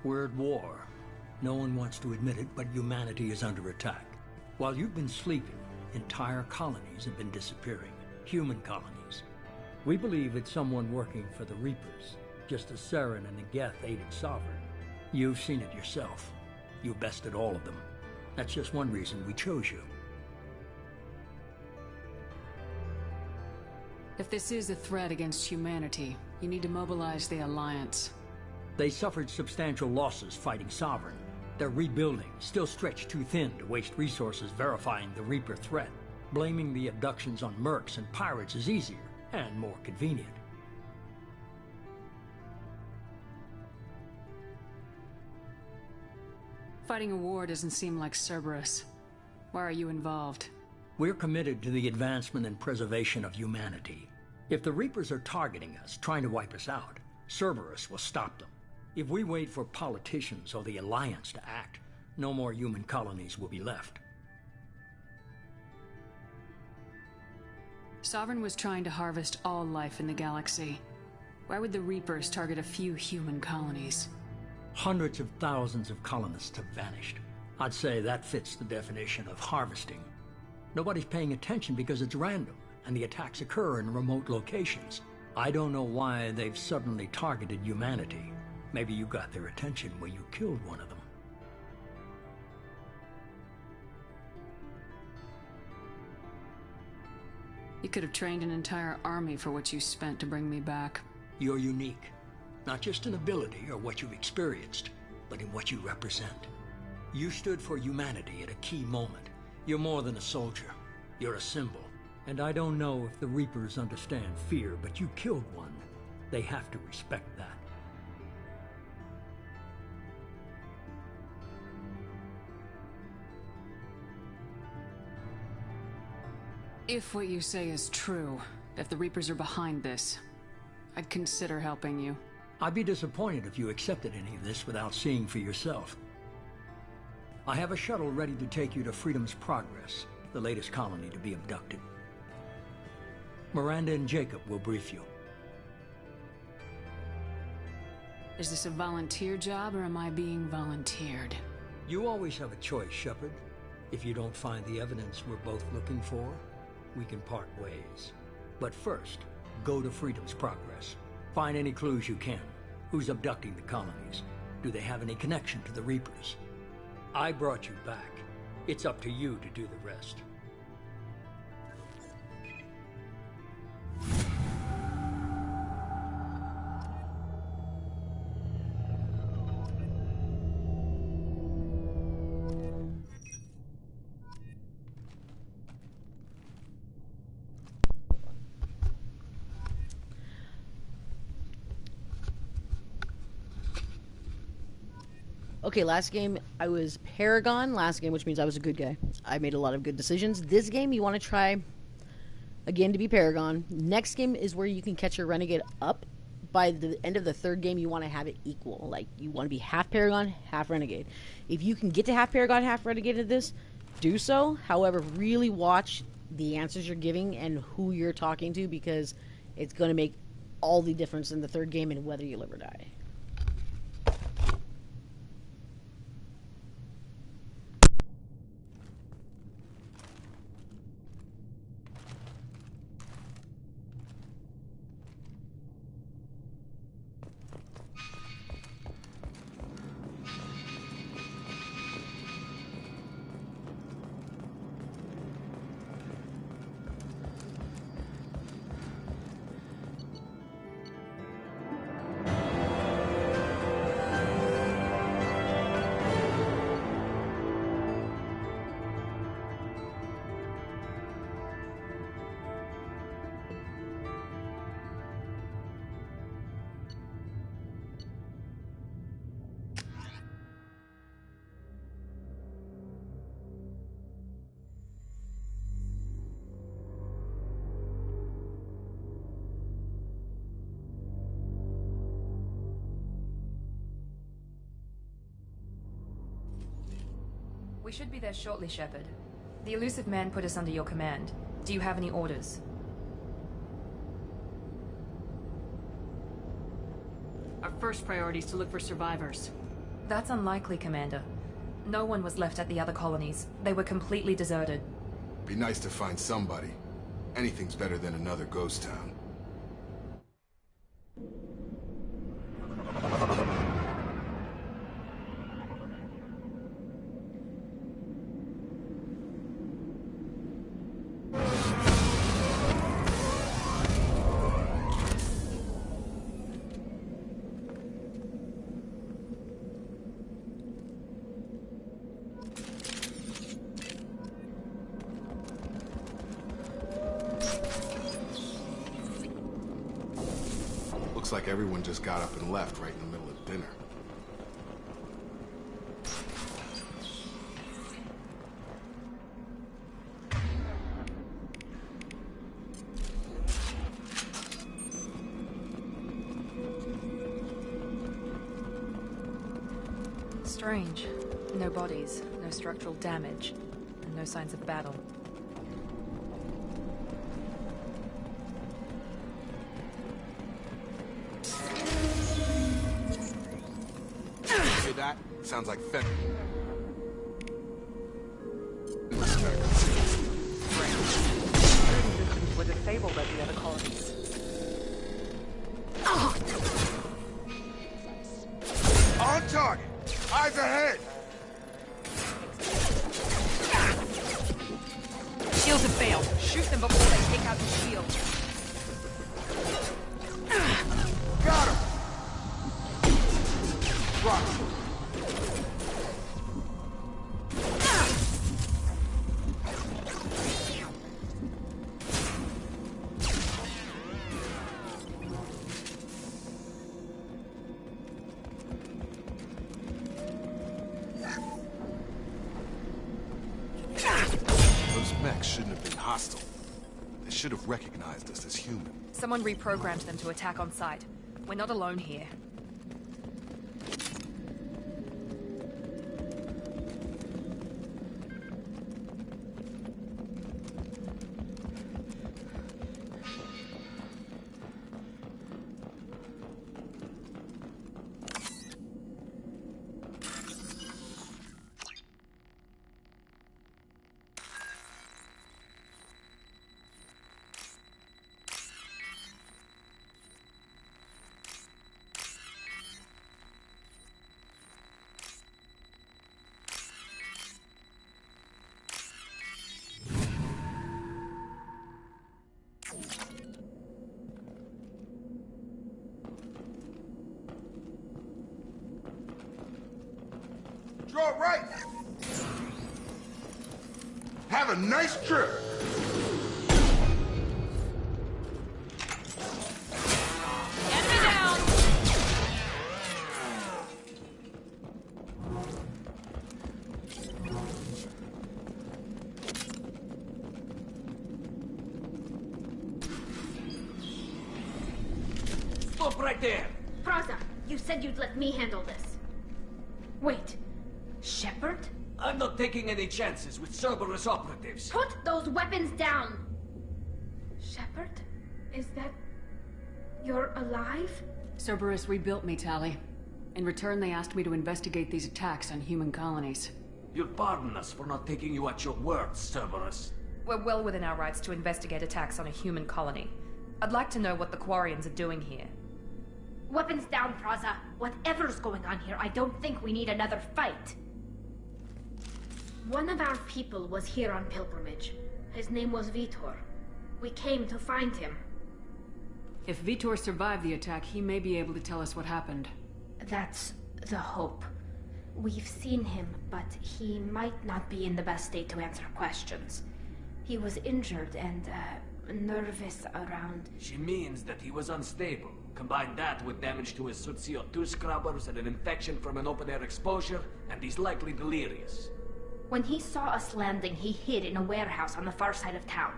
[SPEAKER 2] We're at war. No one wants to admit it, but humanity is under attack. While you've been sleeping, entire colonies have been disappearing. Human colonies. We believe it's someone working for the Reapers, just as Saren and the Geth aided Sovereign. You've seen it yourself. You bested all of them. That's just one reason we chose you.
[SPEAKER 7] If this is a threat against humanity, you need to mobilize the Alliance.
[SPEAKER 2] They suffered substantial losses fighting Sovereign. They're rebuilding, still stretched too thin to waste resources verifying the Reaper threat. Blaming the abductions on mercs and pirates is easier, and more convenient.
[SPEAKER 7] Fighting a war doesn't seem like Cerberus. Why are you involved?
[SPEAKER 2] We're committed to the advancement and preservation of humanity. If the Reapers are targeting us, trying to wipe us out, Cerberus will stop them. If we wait for politicians or the Alliance to act, no more human colonies will be left.
[SPEAKER 7] Sovereign was trying to harvest all life in the galaxy. Why would the Reapers target a few human colonies?
[SPEAKER 2] Hundreds of thousands of colonists have vanished. I'd say that fits the definition of harvesting. Nobody's paying attention because it's random, and the attacks occur in remote locations. I don't know why they've suddenly targeted humanity. Maybe you got their attention when you killed one of them.
[SPEAKER 7] You could have trained an entire army for what you spent to bring me back.
[SPEAKER 2] You're unique. Not just in ability or what you've experienced, but in what you represent. You stood for humanity at a key moment. You're more than a soldier. You're a symbol. And I don't know if the Reapers understand fear, but you killed one. They have to respect that.
[SPEAKER 7] If what you say is true, if the Reapers are behind this, I'd consider helping you.
[SPEAKER 2] I'd be disappointed if you accepted any of this without seeing for yourself. I have a shuttle ready to take you to Freedom's Progress, the latest colony to be abducted. Miranda and Jacob will brief you.
[SPEAKER 7] Is this a volunteer job, or am I being volunteered?
[SPEAKER 2] You always have a choice, Shepard. If you don't find the evidence we're both looking for, we can part ways. But first, go to Freedom's Progress. Find any clues you can. Who's abducting the colonies? Do they have any connection to the Reapers? I brought you back. It's up to you to do the rest.
[SPEAKER 8] Okay, last game I was Paragon. Last game, which means I was a good guy. I made a lot of good decisions. This game, you want to try, again, to be Paragon. Next game is where you can catch your Renegade up. By the end of the third game, you want to have it equal. Like, you want to be half Paragon, half Renegade. If you can get to half Paragon, half Renegade in this, do so. However, really watch the answers you're giving and who you're talking to, because it's going to make all the difference in the third game and whether you live or die.
[SPEAKER 1] should be there shortly, Shepard. The Illusive Man put us under your command. Do you have any orders?
[SPEAKER 14] Our first priority is to look for survivors.
[SPEAKER 1] That's unlikely, Commander. No one was left at the other colonies. They were completely deserted.
[SPEAKER 10] Be nice to find somebody. Anything's better than another ghost town. Looks like everyone just got up and left right in the middle of dinner.
[SPEAKER 1] Strange. No bodies, no structural damage, and no signs of battle.
[SPEAKER 10] Hear that? Sounds like Fed.
[SPEAKER 6] Systems were disabled at the other colonies.
[SPEAKER 10] On target! Eyes ahead!
[SPEAKER 1] Shields have failed. Shoot them before they take out the shield.
[SPEAKER 10] Got him! Rock. Those mechs shouldn't have been hostile. They should have recognized us as human.
[SPEAKER 1] Someone reprogrammed them to attack on sight. We're not alone here.
[SPEAKER 10] Draw right! Have a nice trip!
[SPEAKER 1] Enemy down!
[SPEAKER 15] Stop right there!
[SPEAKER 16] Praza, you said you'd let me handle this. Wait. Shepard?
[SPEAKER 15] I'm not taking any chances with Cerberus operatives.
[SPEAKER 16] Put those weapons down! Shepard? Is that... you're alive?
[SPEAKER 7] Cerberus rebuilt me, Tali. In return, they asked me to investigate these attacks on human colonies.
[SPEAKER 15] You'll pardon us for not taking you at your word, Cerberus.
[SPEAKER 1] We're well within our rights to investigate attacks on a human colony. I'd like to know what the Quarians are doing here.
[SPEAKER 16] Weapons down, Praza. Whatever's going on here, I don't think we need another fight. One of our people was here on pilgrimage. His name was Vitor. We came to find him.
[SPEAKER 7] If Vitor survived the attack, he may be able to tell us what happened.
[SPEAKER 16] That's the hope. We've seen him, but he might not be in the best state to answer questions. He was injured and, nervous around...
[SPEAKER 15] She means that he was unstable. Combine that with damage to his CO2 scrubbers and an infection from an open-air exposure, and he's likely delirious.
[SPEAKER 16] When he saw us landing, he hid in a warehouse on the far side of town.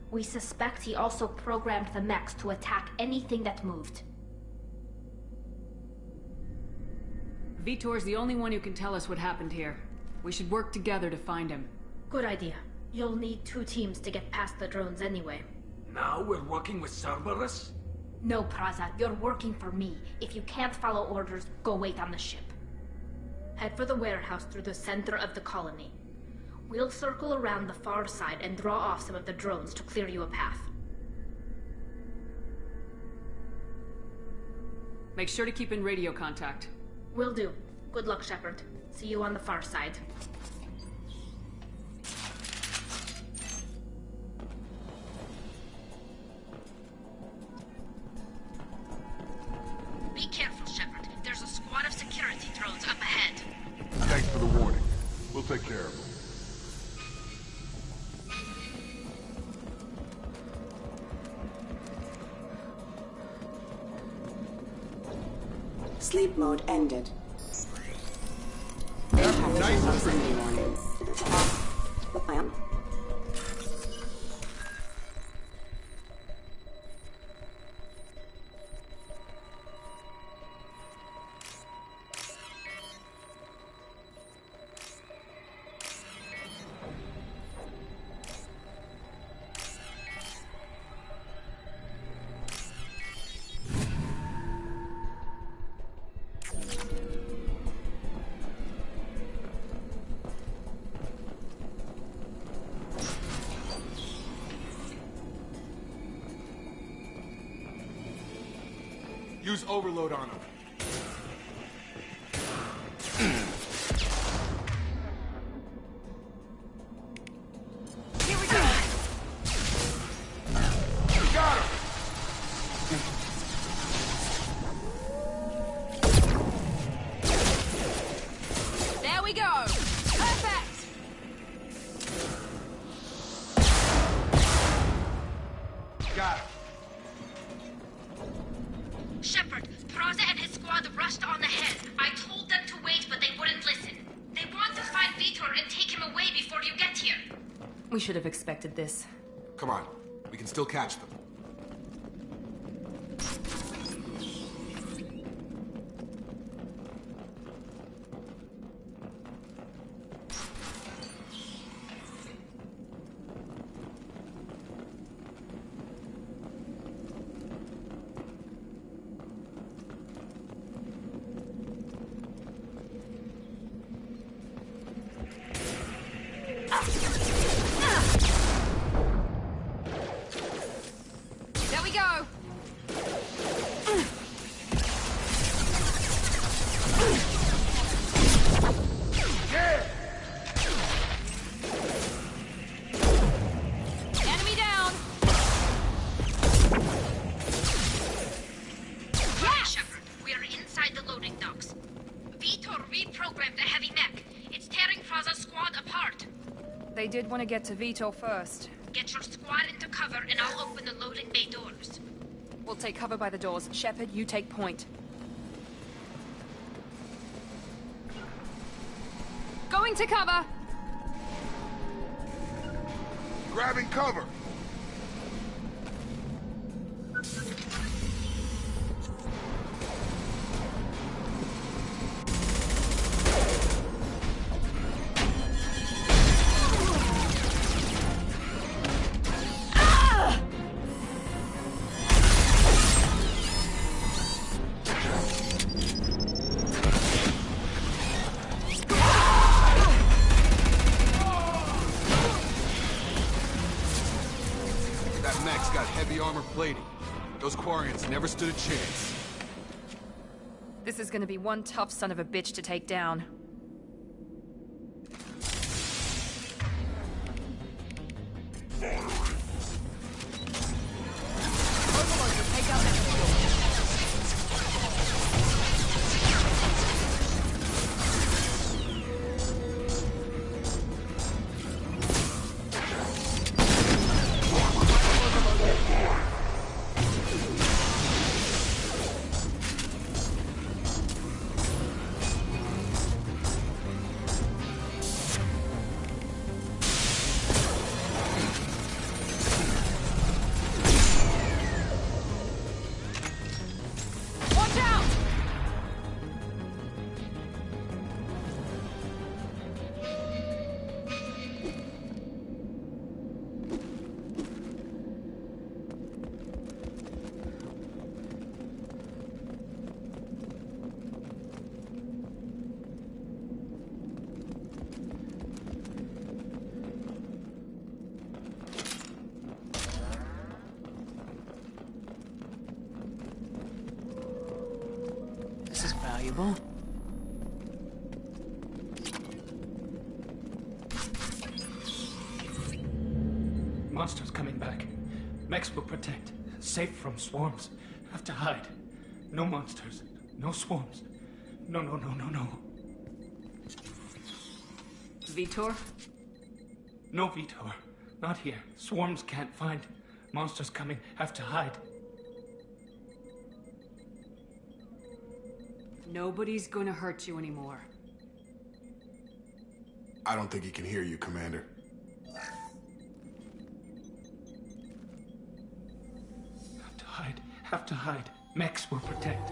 [SPEAKER 16] We suspect he also programmed the mechs to attack anything that moved.
[SPEAKER 7] Vitor's the only one who can tell us what happened here.
[SPEAKER 14] We should work together to find him.
[SPEAKER 16] Good idea. You'll need 2 teams to get past the drones anyway.
[SPEAKER 15] Now we're working with Cerberus?
[SPEAKER 16] No, Praza, you're working for me. If you can't follow orders, go wait on the ship. Head for the warehouse through the center of the colony. We'll circle around the far side and draw off some of the drones to clear you a path.
[SPEAKER 14] Make sure to keep in radio contact.
[SPEAKER 16] Will do. Good luck, Shepard. See you on the far side. Be careful, Shepard. There's a squad of security drones up ahead.
[SPEAKER 10] Thanks for the warning. We'll take care of them.
[SPEAKER 11] Sleep mode ended.
[SPEAKER 10] Nice
[SPEAKER 11] Proximity warning. Ma'am.
[SPEAKER 10] Use overload on them.
[SPEAKER 5] Here we go!
[SPEAKER 10] You got him!
[SPEAKER 5] There we go! Perfect!
[SPEAKER 10] Got it.
[SPEAKER 16] Shepard, Praza and his squad rushed on ahead. I told them to wait, but they wouldn't listen. They want to find Vitor and take him away before you get here.
[SPEAKER 1] We should have expected this.
[SPEAKER 10] Come on. We can still catch them.
[SPEAKER 5] There we go! Enemy down!
[SPEAKER 16] Right, Shepard. We are inside the loading docks. Vitor reprogrammed the heavy mech. It's tearing Praza's squad apart.
[SPEAKER 1] They did want to get to Vitor first.
[SPEAKER 16] Get your squad into cover and I'll open the loading bay doors.
[SPEAKER 1] We'll take cover by the doors. Shepard, you take point. Going to cover!
[SPEAKER 10] Grabbing cover! That mech's got heavy armor plating. Those Quarians never stood a chance.
[SPEAKER 1] This is gonna be one tough son of a bitch to take down.
[SPEAKER 5] Take out that shield.
[SPEAKER 14] valuable.
[SPEAKER 15] Monsters coming back. Mechs will protect. Safe from swarms. Have to hide. No monsters. No swarms. No.
[SPEAKER 14] Vitor?
[SPEAKER 15] No, Vitor. Not here. Swarms can't find. Monsters coming. Have to hide.
[SPEAKER 14] Nobody's gonna hurt you anymore.
[SPEAKER 10] I don't think he can hear you, Commander.
[SPEAKER 15] Have to hide. Mechs will protect.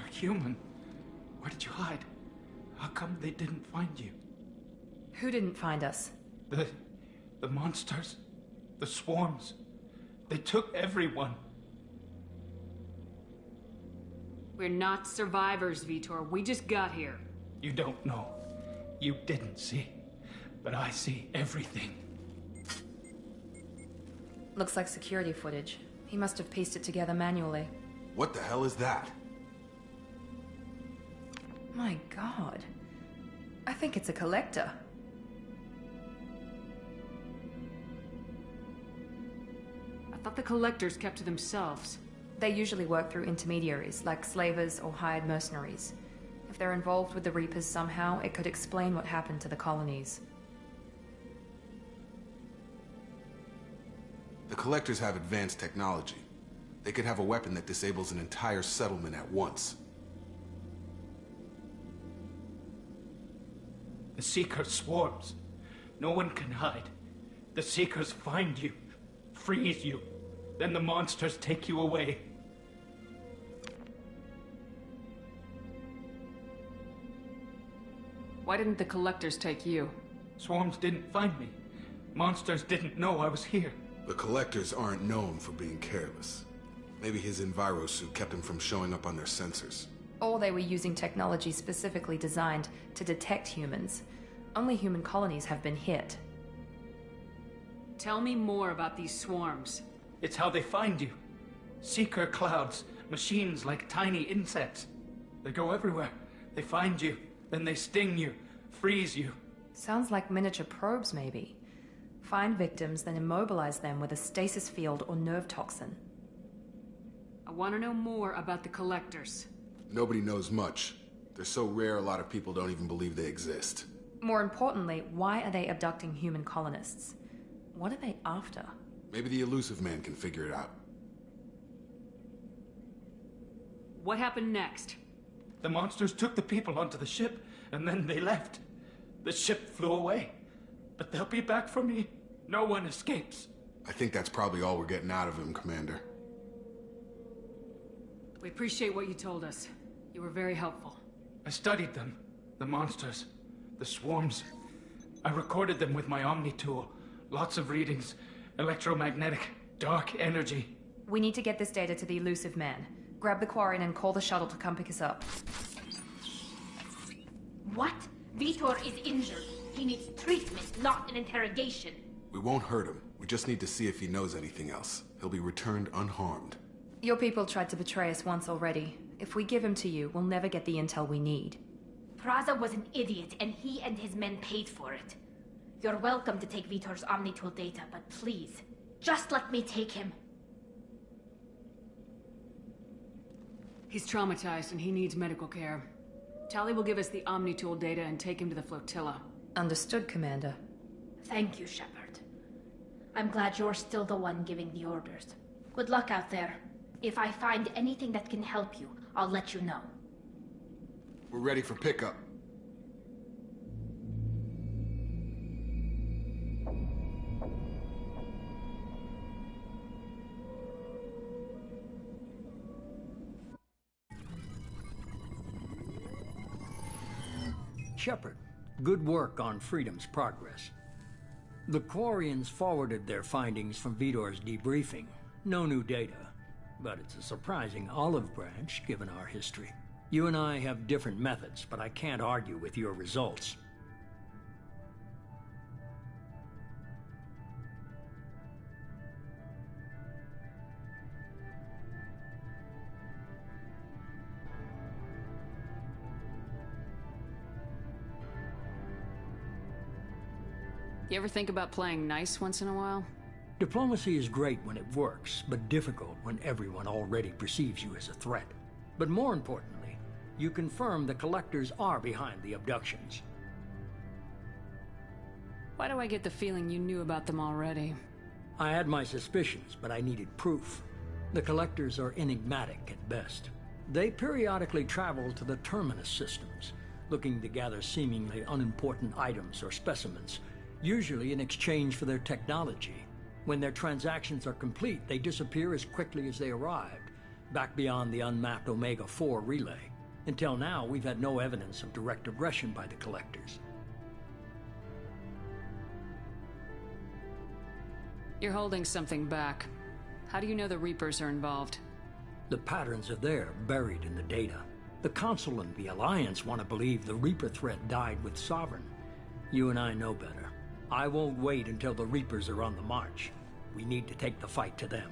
[SPEAKER 15] Human. Where did you hide? How come they didn't find you?
[SPEAKER 1] Who didn't find us?
[SPEAKER 15] The monsters. The swarms. They took everyone.
[SPEAKER 14] We're not survivors, Vitor. We just got here.
[SPEAKER 15] You don't know. You didn't see. But I see everything.
[SPEAKER 1] Looks like security footage. He must have pieced it together manually.
[SPEAKER 10] What the hell is that?
[SPEAKER 1] My god. I think it's a collector.
[SPEAKER 14] I thought the collectors kept to themselves.
[SPEAKER 1] They usually work through intermediaries, like slavers or hired mercenaries. If they're involved with the Reapers somehow, it could explain what happened to the colonies.
[SPEAKER 10] The collectors have advanced technology. They could have a weapon that disables an entire settlement at once.
[SPEAKER 15] The Seeker swarms. No one can hide. The Seekers find you, freeze you, then the monsters take you away.
[SPEAKER 14] Why didn't the collectors take you?
[SPEAKER 15] Swarms didn't find me. Monsters didn't know I was here.
[SPEAKER 10] The collectors aren't known for being careless. Maybe his Enviro suit kept him from showing up on their sensors.
[SPEAKER 1] Or they were using technology specifically designed to detect humans. Only human colonies have been hit.
[SPEAKER 14] Tell me more about these swarms.
[SPEAKER 15] It's how they find you. Seeker clouds, machines like tiny insects. They go everywhere. They find you, then they sting you, freeze you.
[SPEAKER 1] Sounds like miniature probes, maybe. Find victims, then immobilize them with a stasis field or nerve toxin.
[SPEAKER 14] I want to know more about the collectors.
[SPEAKER 10] Nobody knows much. They're so rare a lot of people don't even believe they exist.
[SPEAKER 1] More importantly, why are they abducting human colonists? What are they after?
[SPEAKER 10] Maybe the Elusive Man can figure it out.
[SPEAKER 14] What happened next?
[SPEAKER 15] The monsters took the people onto the ship, and then they left. The ship flew away. But they'll be back for me. No one escapes.
[SPEAKER 10] I think that's probably all we're getting out of him, Commander.
[SPEAKER 14] We appreciate what you told us. You were very helpful.
[SPEAKER 15] I studied them. The monsters. The swarms. I recorded them with my Omni tool. Lots of readings. Electromagnetic. Dark energy.
[SPEAKER 1] We need to get this data to the Elusive Man. Grab the Quarian and call the shuttle to come pick us up.
[SPEAKER 16] What? Vitor is injured. He needs treatment, not an interrogation.
[SPEAKER 10] We won't hurt him. We just need to see if he knows anything else. He'll be returned unharmed.
[SPEAKER 1] Your people tried to betray us once already. If we give him to you, we'll never get the intel we need.
[SPEAKER 16] Praza was an idiot, and he and his men paid for it. You're welcome to take Vitor's Omnitool data, but please, just let me take him.
[SPEAKER 7] He's traumatized and he needs medical care. Tali will give us the Omnitool data and take him to the flotilla.
[SPEAKER 1] Understood, Commander.
[SPEAKER 16] Thank you, Shepard. I'm glad you're still the one giving the orders. Good luck out there. If I find anything that can help you, I'll let you know.
[SPEAKER 10] We're ready for pickup.
[SPEAKER 2] Shepard, good work on Freedom's progress. The Quarians forwarded their findings from Vitor's debriefing. No new data, but it's a surprising olive branch given our history. You and I have different methods, but I can't argue with your results.
[SPEAKER 7] You ever think about playing nice once in a while?
[SPEAKER 2] Diplomacy is great when it works, but difficult when everyone already perceives you as a threat. But more importantly, you confirm the Collectors are behind the abductions.
[SPEAKER 7] Why do I get the feeling you knew about them already?
[SPEAKER 2] I had my suspicions, but I needed proof. The Collectors are enigmatic at best. They periodically travel to the Terminus systems, looking to gather seemingly unimportant items or specimens, usually in exchange for their technology. When their transactions are complete, they disappear as quickly as they arrived, back beyond the unmapped Omega-4 relay. Until now, we've had no evidence of direct aggression by the Collectors.
[SPEAKER 7] You're holding something back. How do you know the Reapers are involved?
[SPEAKER 2] The patterns are there, buried in the data. The Council and the Alliance want to believe the Reaper threat died with Sovereign. You and I know better. I won't wait until the Reapers are on the march. We need to take the fight to them.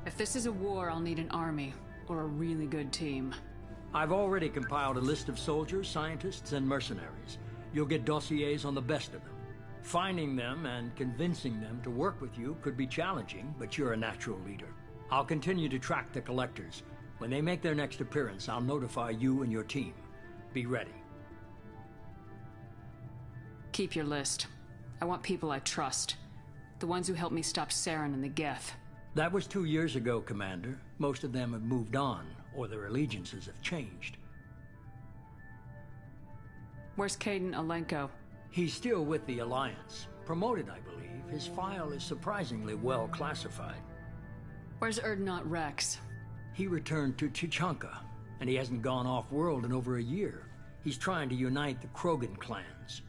[SPEAKER 7] If this is a war, I'll need an army, or a really good team.
[SPEAKER 2] I've already compiled a list of soldiers, scientists, and mercenaries. You'll get dossiers on the best of them. Finding them and convincing them to work with you could be challenging, but you're a natural leader. I'll continue to track the Collectors. When they make their next appearance, I'll notify you and your team. Be ready.
[SPEAKER 7] Keep your list. I want people I trust. The ones who helped me stop Saren and the Geth.
[SPEAKER 2] That was 2 years ago, Commander. Most of them have moved on, or their allegiances have changed.
[SPEAKER 7] Where's Kaidan Alenko?
[SPEAKER 2] He's still with the Alliance. Promoted, I believe. His file is surprisingly well classified.
[SPEAKER 7] Where's Urdnot Rex?
[SPEAKER 2] He returned to Tuchanka, and he hasn't gone off-world in over a year. He's trying to unite the Krogan clans.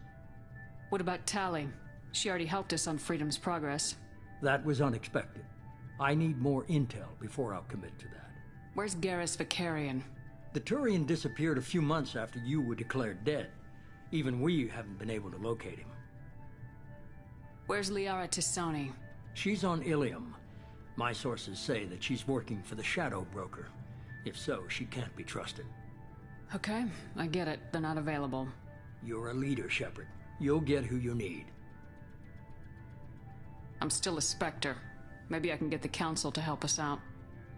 [SPEAKER 7] What about Tali? She already helped us on Freedom's progress.
[SPEAKER 2] That was unexpected. I need more intel before I'll commit to that.
[SPEAKER 7] Where's Garrus Vakarian?
[SPEAKER 2] The Turian disappeared a few months after you were declared dead. Even we haven't been able to locate him.
[SPEAKER 7] Where's Liara T'Soni?
[SPEAKER 2] She's on Ilium. My sources say that she's working for the Shadow Broker. If so, she can't be trusted.
[SPEAKER 7] Okay, I get it. They're not available.
[SPEAKER 2] You're a leader, Shepard. You'll get who you need.
[SPEAKER 7] I'm still a Spectre. Maybe I can get the Council to help us out.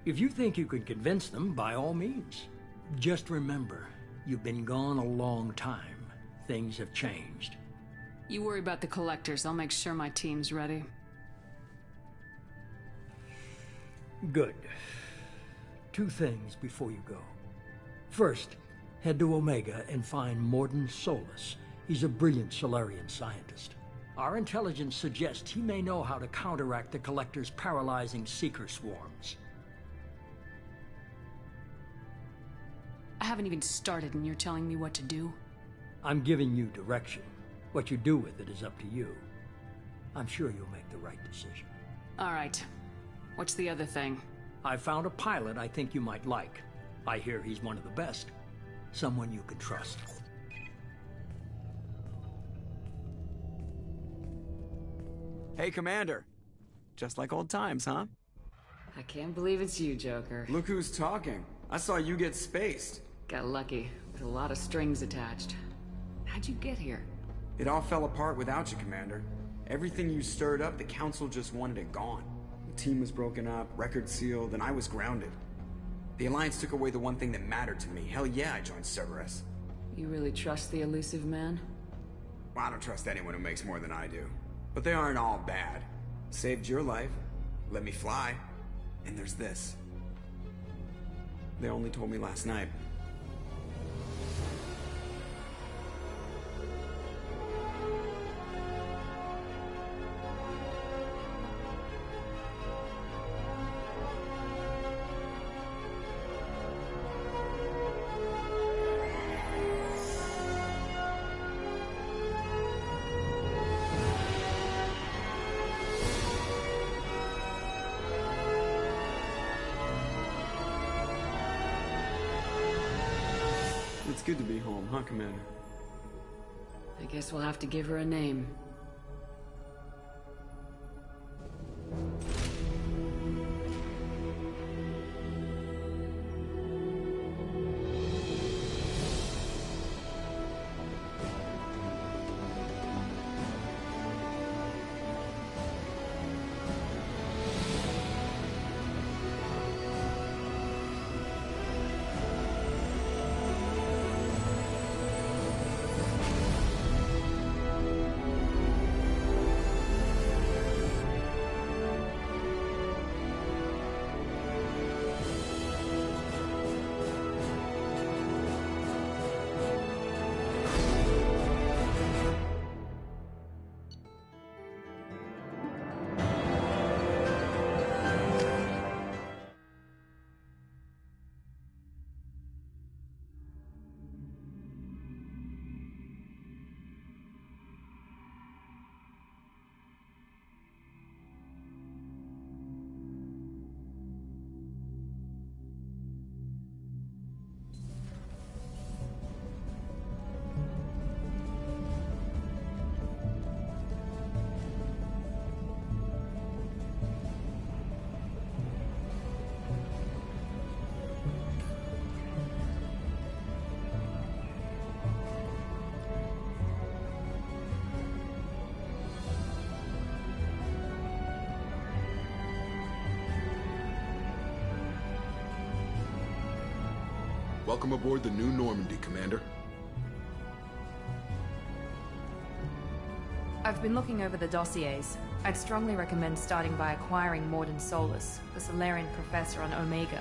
[SPEAKER 2] If you think you can convince them, by all means. Just remember, you've been gone a long time. Things have changed.
[SPEAKER 7] You worry about the Collectors. I'll make sure my team's ready.
[SPEAKER 2] Good. 2 things before you go. First, head to Omega and find Mordin Solus. He's a brilliant Solarian scientist. Our intelligence suggests he may know how to counteract the Collector's paralyzing Seeker swarms.
[SPEAKER 7] I haven't even started and you're telling me what to do?
[SPEAKER 2] I'm giving you direction. What you do with it is up to you. I'm sure you'll make the right decision.
[SPEAKER 7] All right. What's the other thing?
[SPEAKER 2] I found a pilot I think you might like. I hear he's one of the best. Someone you can trust.
[SPEAKER 3] Hey, Commander. Just like old times, huh?
[SPEAKER 7] I can't believe it's you, Joker.
[SPEAKER 3] Look who's talking. I saw you get spaced.
[SPEAKER 7] Got lucky, with a lot of strings attached. How'd you get here?
[SPEAKER 3] It all fell apart without you, Commander. Everything you stirred up, the Council just wanted it gone. The team was broken up, record sealed, and I was grounded. The Alliance took away the one thing that mattered to me. Hell yeah, I joined Cerberus.
[SPEAKER 7] You really trust the elusive man?
[SPEAKER 3] Well, I don't trust anyone who makes more than I do. But they aren't all bad. Saved your life, let me fly, and there's this. They only told me last night. It's good to be home, huh, Commander?
[SPEAKER 7] I guess we'll have to give her a name.
[SPEAKER 10] Welcome aboard the New Normandy, Commander.
[SPEAKER 1] I've been looking over the dossiers. I'd strongly recommend starting by acquiring Mordin Solus, the Solarian professor on Omega.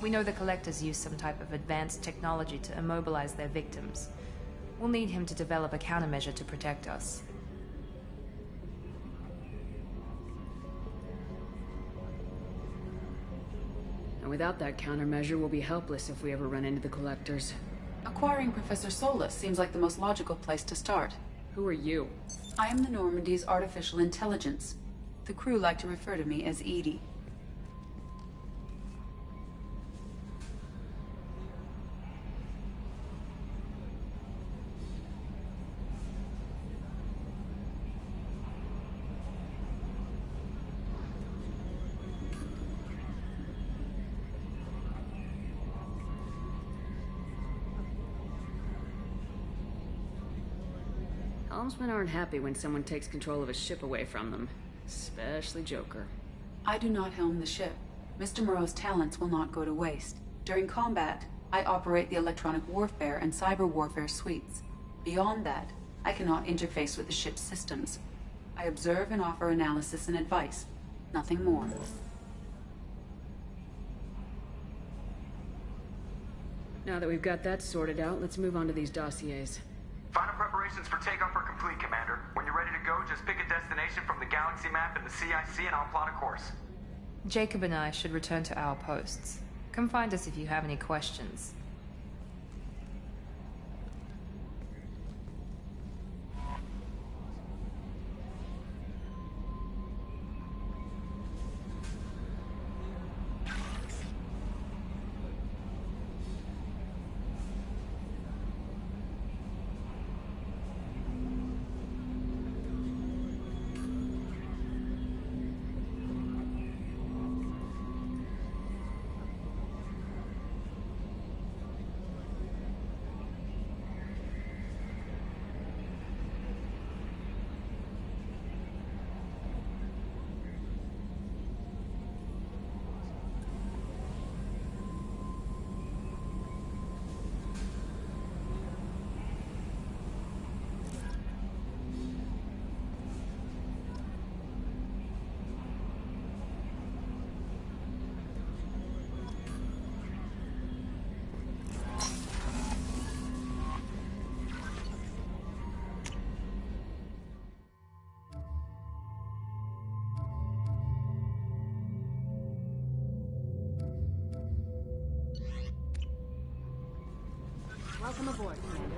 [SPEAKER 1] We know the Collectors use some type of advanced technology to immobilize their victims. We'll need him to develop a countermeasure to protect us.
[SPEAKER 7] And without that countermeasure, we'll be helpless if we ever run into the Collectors.
[SPEAKER 5] Acquiring Professor Solus seems like the most logical place to start.
[SPEAKER 7] Who are you?
[SPEAKER 5] I am the Normandy's artificial intelligence. The crew like to refer to me as EDI.
[SPEAKER 7] Helmsmen aren't happy when someone takes control of a ship away from them. Especially Joker.
[SPEAKER 5] I do not helm the ship. Mr. Moreau's talents will not go to waste. During combat, I operate the electronic warfare and cyber warfare suites. Beyond that, I cannot interface with the ship's systems. I observe and offer analysis and advice. Nothing more.
[SPEAKER 7] Now that we've got that sorted out, let's move on to these dossiers.
[SPEAKER 17] Final preparations for takeoff are complete, Commander. When you're ready to go, just pick a destination from the galaxy map and the CIC and I'll plot a course.
[SPEAKER 1] Jacob and I should return to our posts. Come find us if you have any questions.
[SPEAKER 14] Welcome aboard, Commander.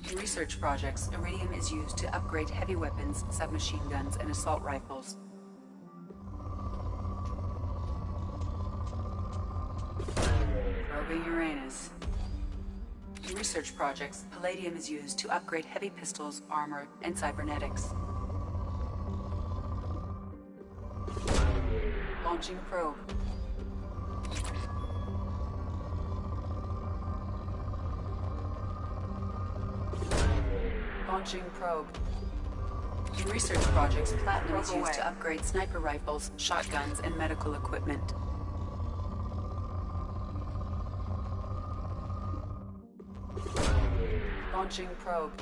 [SPEAKER 5] In research projects, iridium is used to upgrade heavy weapons, submachine guns, and assault rifles. Probing Uranus. In research projects, palladium is used to upgrade heavy pistols, armor, and cybernetics. Launching probe. Launching probe. In research projects, platinum is used to upgrade sniper rifles, shotguns, and medical equipment. Launching probe.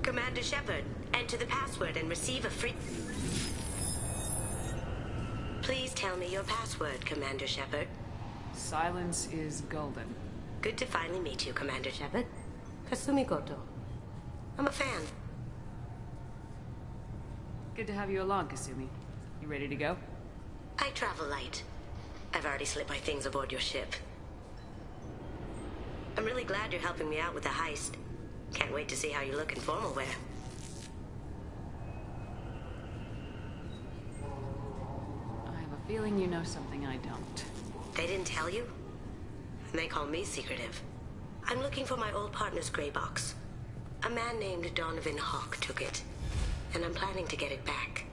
[SPEAKER 18] Commander Shepard, enter the password and receive a free... Please tell me your password, Commander Shepard.
[SPEAKER 7] Silence is golden.
[SPEAKER 18] Good to finally meet you, Commander Shepard. Kasumi Goto. I'm a fan.
[SPEAKER 7] Good to have you along, Kasumi. You ready to go?
[SPEAKER 18] I travel light. I've already slipped my things aboard your ship. I'm really glad you're helping me out with the heist. Can't wait to see how you look in formal wear.
[SPEAKER 7] I have a feeling you know something I don't.
[SPEAKER 18] They didn't tell you? And they call me secretive. I'm looking for my old partner's gray box. A man named Donovan Hawk took it, and I'm planning to get it back.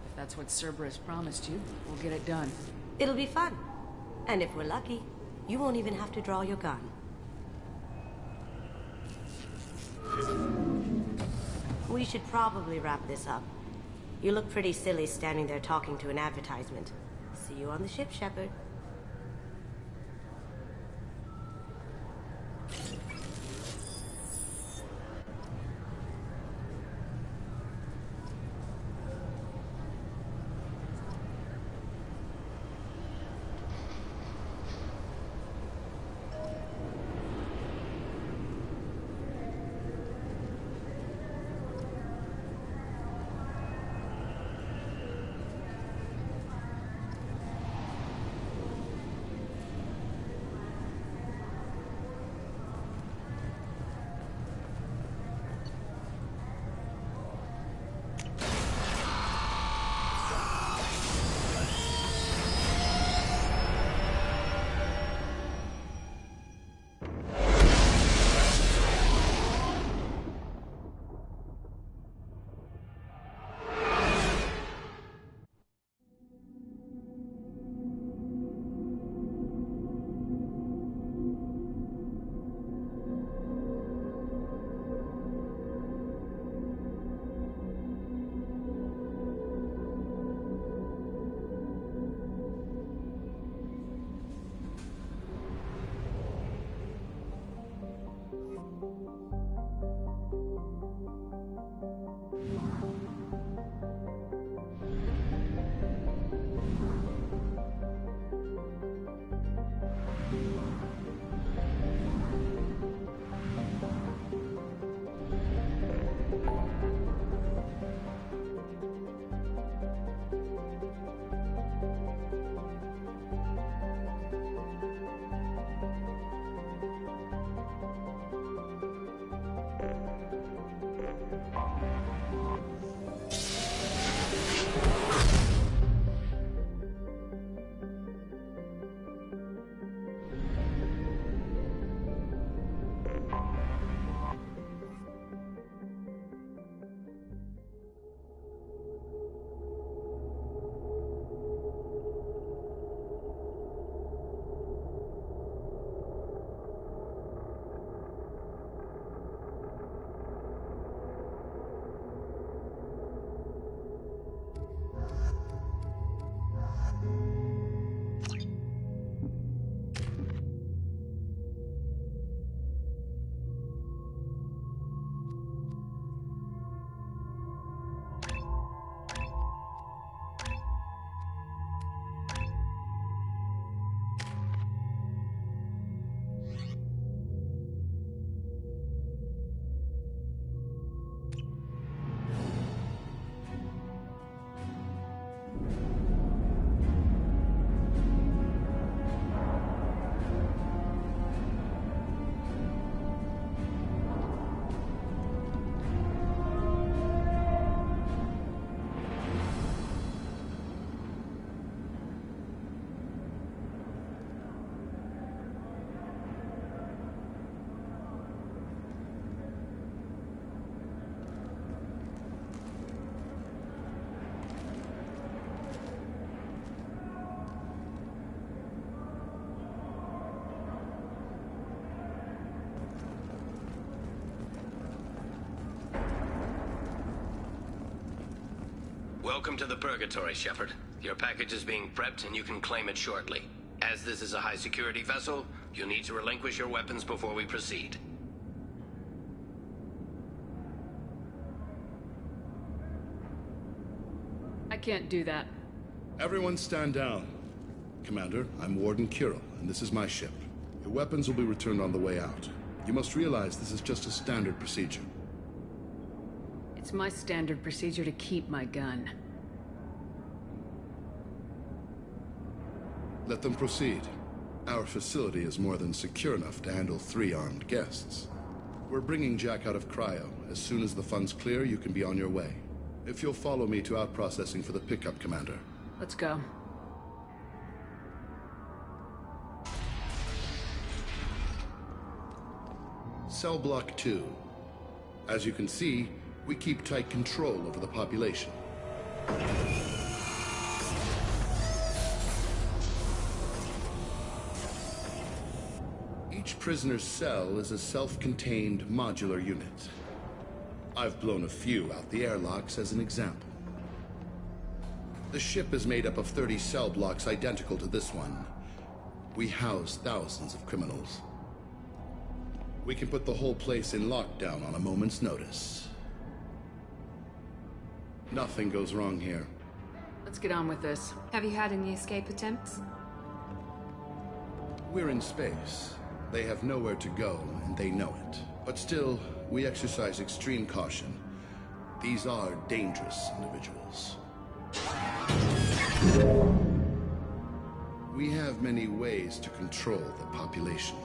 [SPEAKER 7] If that's what Cerberus promised you, we'll get it done.
[SPEAKER 18] It'll be fun. And if we're lucky, you won't even have to draw your gun. We should probably wrap this up. You look pretty silly standing there talking to an advertisement. See you on the ship, Shepard.
[SPEAKER 19] Welcome to the Purgatory, Shepard. Your package is being prepped and you can claim it shortly. As this is a high-security vessel, you'll need to relinquish your weapons before we proceed.
[SPEAKER 7] I can't do that.
[SPEAKER 20] Everyone stand down. Commander, I'm Warden Kirill, and this is my ship. Your weapons will be returned on the way out. You must realize this is just a standard procedure.
[SPEAKER 7] It's my standard procedure to keep my gun.
[SPEAKER 20] Let them proceed. Our facility is more than secure enough to handle 3 armed guests. We're bringing Jack out of cryo. As soon as the funds clear, you can be on your way. If you'll follow me to out-processing for the pickup, Commander.
[SPEAKER 7] Let's go.
[SPEAKER 20] Cell Block 2. As you can see, we keep tight control over the population. Each prisoner's cell is a self-contained modular unit. I've blown a few out the airlocks as an example. The ship is made up of 30 cell blocks identical to this one. We house thousands of criminals. We can put the whole place in lockdown on a moment's notice. Nothing goes wrong here.
[SPEAKER 7] Let's get on with this.
[SPEAKER 1] Have you had any escape attempts?
[SPEAKER 20] We're in space. They have nowhere to go, and they know it. But still, we exercise extreme caution. These are dangerous individuals. We have many ways to control the population.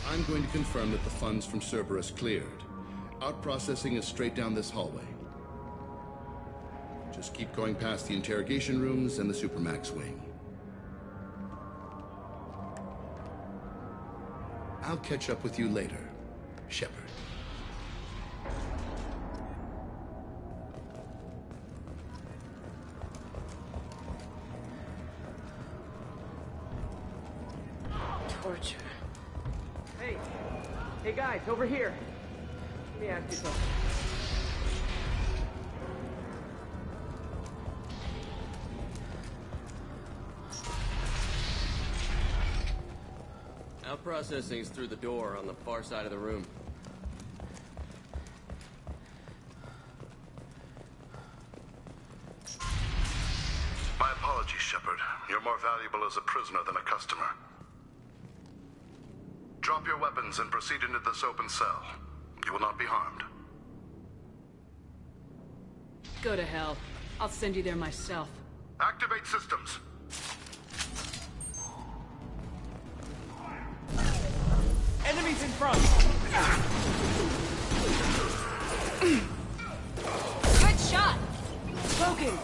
[SPEAKER 20] I'm going to confirm that the funds from Cerberus cleared. Out-processing is straight down this hallway. Just keep going past the interrogation rooms and the Supermax wing. I'll catch up with you later, Shepard.
[SPEAKER 7] Torture.
[SPEAKER 21] Hey guys, over here. Let me ask you something.
[SPEAKER 22] Out-processing's through the door on the far side of the room.
[SPEAKER 20] My apologies, Shepard. You're more valuable as a prisoner than a customer. Drop your weapons and proceed into this open cell. You will not be harmed.
[SPEAKER 7] Go to hell. I'll send you there myself.
[SPEAKER 20] Activate systems.
[SPEAKER 21] Enemies in front!
[SPEAKER 14] Good shot!
[SPEAKER 21] Broken!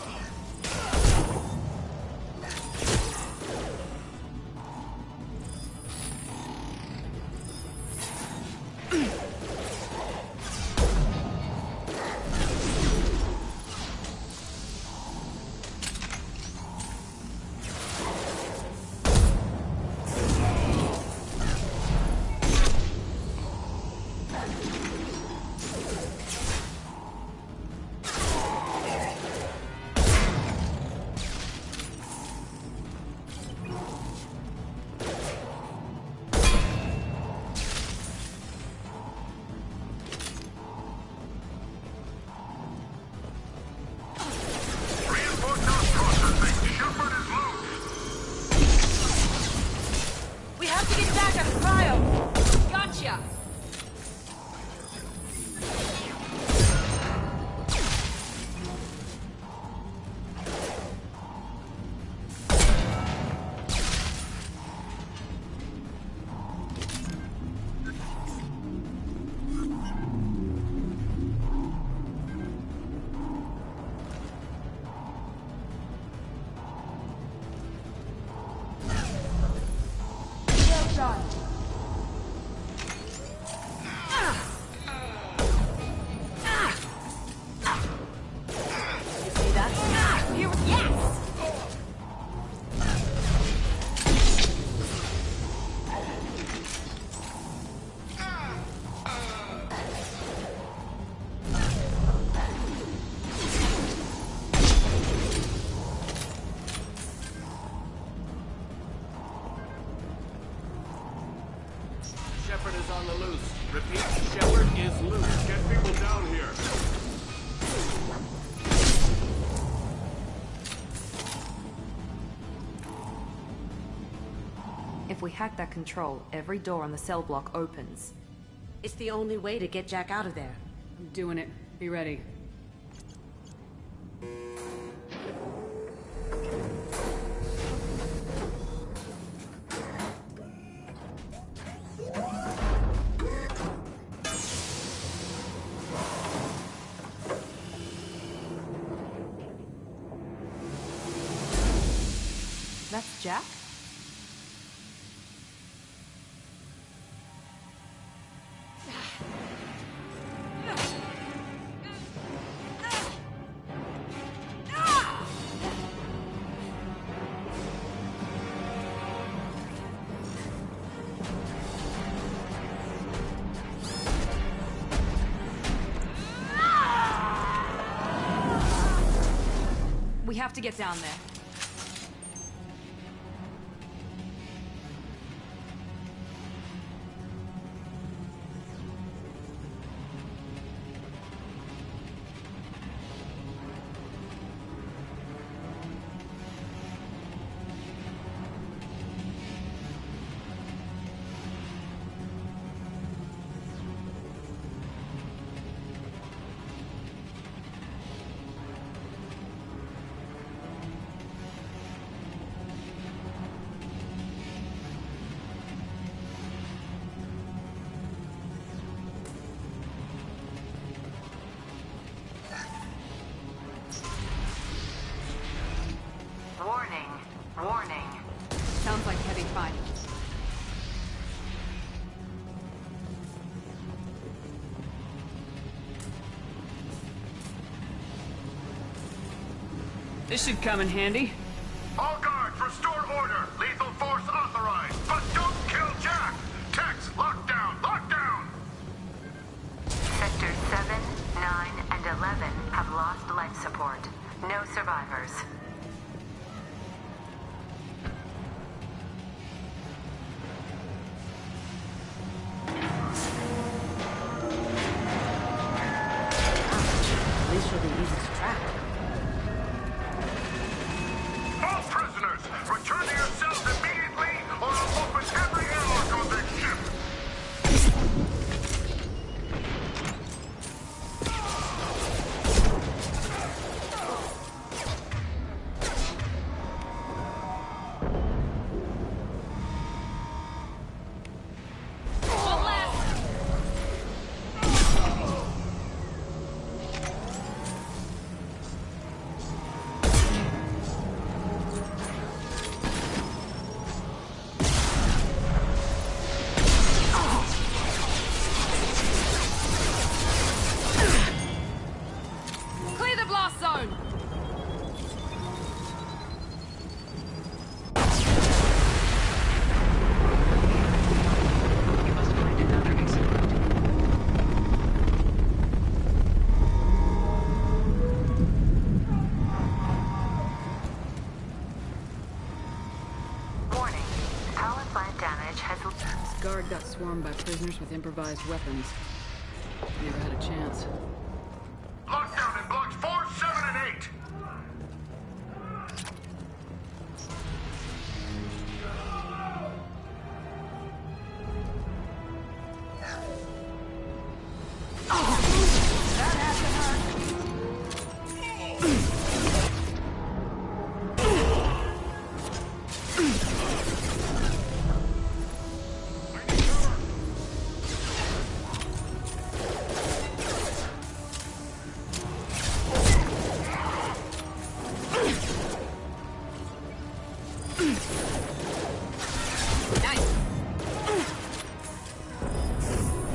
[SPEAKER 1] If we hack that control, every door on the cell block opens.
[SPEAKER 18] It's the only way to get Jack out of there.
[SPEAKER 7] I'm doing it. Be ready.
[SPEAKER 1] That's Jack? We have to get down there.
[SPEAKER 6] Warning.
[SPEAKER 1] Sounds like heavy fighting.
[SPEAKER 7] This should come in handy.
[SPEAKER 4] All guards, restore order. Lethal force authorized. But don't kill Jack. Tex, lockdown, lockdown.
[SPEAKER 6] Sectors 7, 9, and 11 have lost life support. No survivors.
[SPEAKER 18] These should be easy to track.
[SPEAKER 4] All prisoners, return to your cells immediately, or I'll open every airlock on this ship.
[SPEAKER 1] Clear the blast zone!
[SPEAKER 6] Warning. Power plant damage has...
[SPEAKER 7] This guard got swarmed by prisoners with improvised weapons. Never had a chance.
[SPEAKER 4] Lockdown in blocks 4, 7, and 8.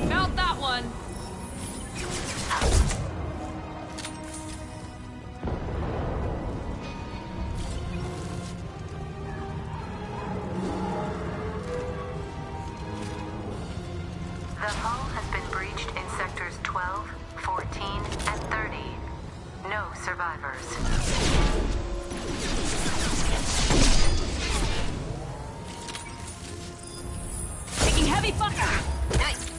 [SPEAKER 1] Felt that one!
[SPEAKER 6] The hull has been breached in sectors 12, 14, and 30. No survivors.
[SPEAKER 1] Taking heavy fire! Nice!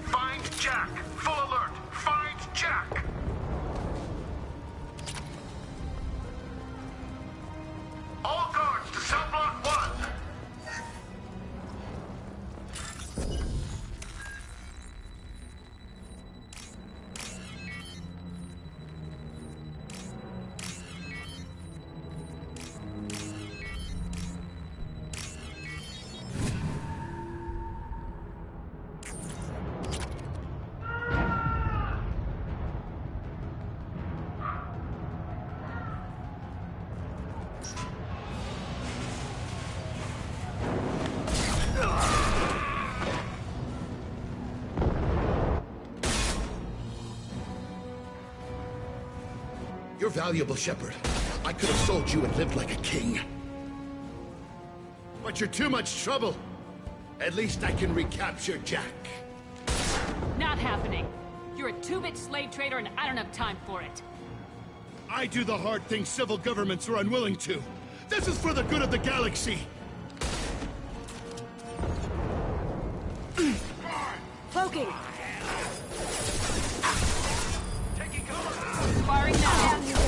[SPEAKER 4] Find Jack! Full alert! Find Jack! All guards to cell block 1!
[SPEAKER 20] You're valuable, Shepard. I could have sold you and lived like a king. But you're too much trouble. At least I can recapture Jack.
[SPEAKER 14] Not happening. You're a two-bit slave trader and I don't have time for it.
[SPEAKER 20] I do the hard things civil governments are unwilling to. This is for the good of the galaxy.
[SPEAKER 21] Cloaking!
[SPEAKER 4] Taking cover!
[SPEAKER 14] Firing now.
[SPEAKER 21] Down you go.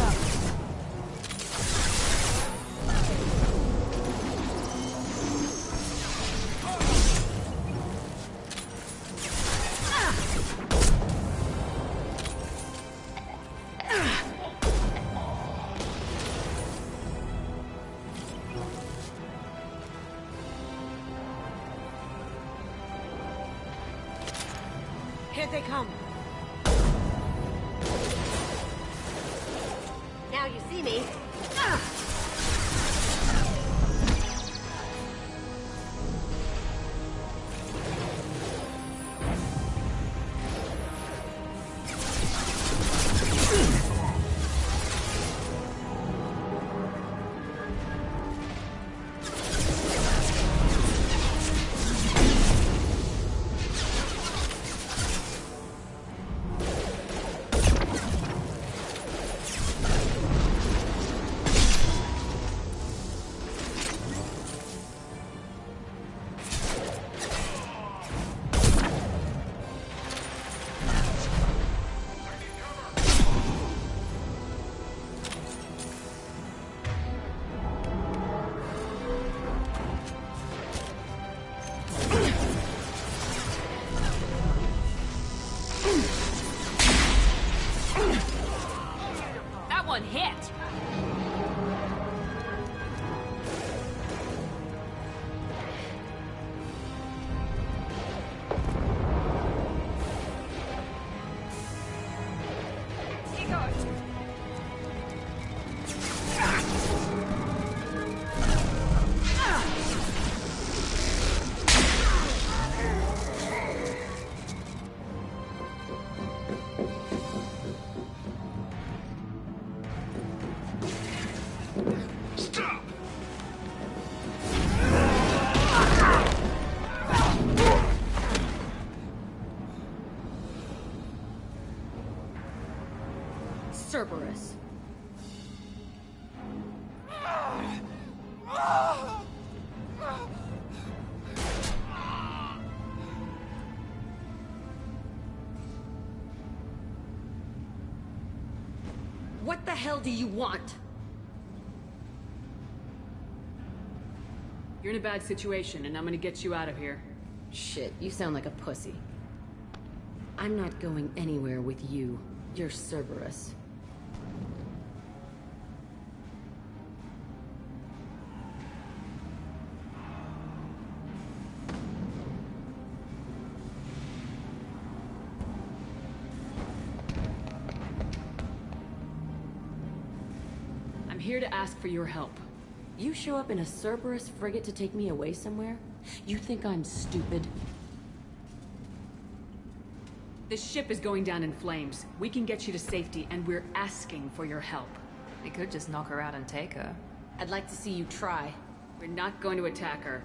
[SPEAKER 21] Here they come. Now you see me.
[SPEAKER 14] That one hit.
[SPEAKER 4] Stop!
[SPEAKER 7] Cerberus.
[SPEAKER 21] What the hell do you want?
[SPEAKER 7] You're in a bad situation, and I'm gonna get you out of here.
[SPEAKER 9] Shit, you sound like a pussy. I'm not going anywhere with you. You're Cerberus.
[SPEAKER 7] I'm here to ask for your help.
[SPEAKER 9] You show up in a Cerberus frigate to take me away somewhere? You think I'm stupid?
[SPEAKER 7] This ship is going down in flames. We can get you to safety, and we're asking for your help.
[SPEAKER 1] We could just knock her out and take her.
[SPEAKER 9] I'd like to see you try.
[SPEAKER 7] We're not going to attack her.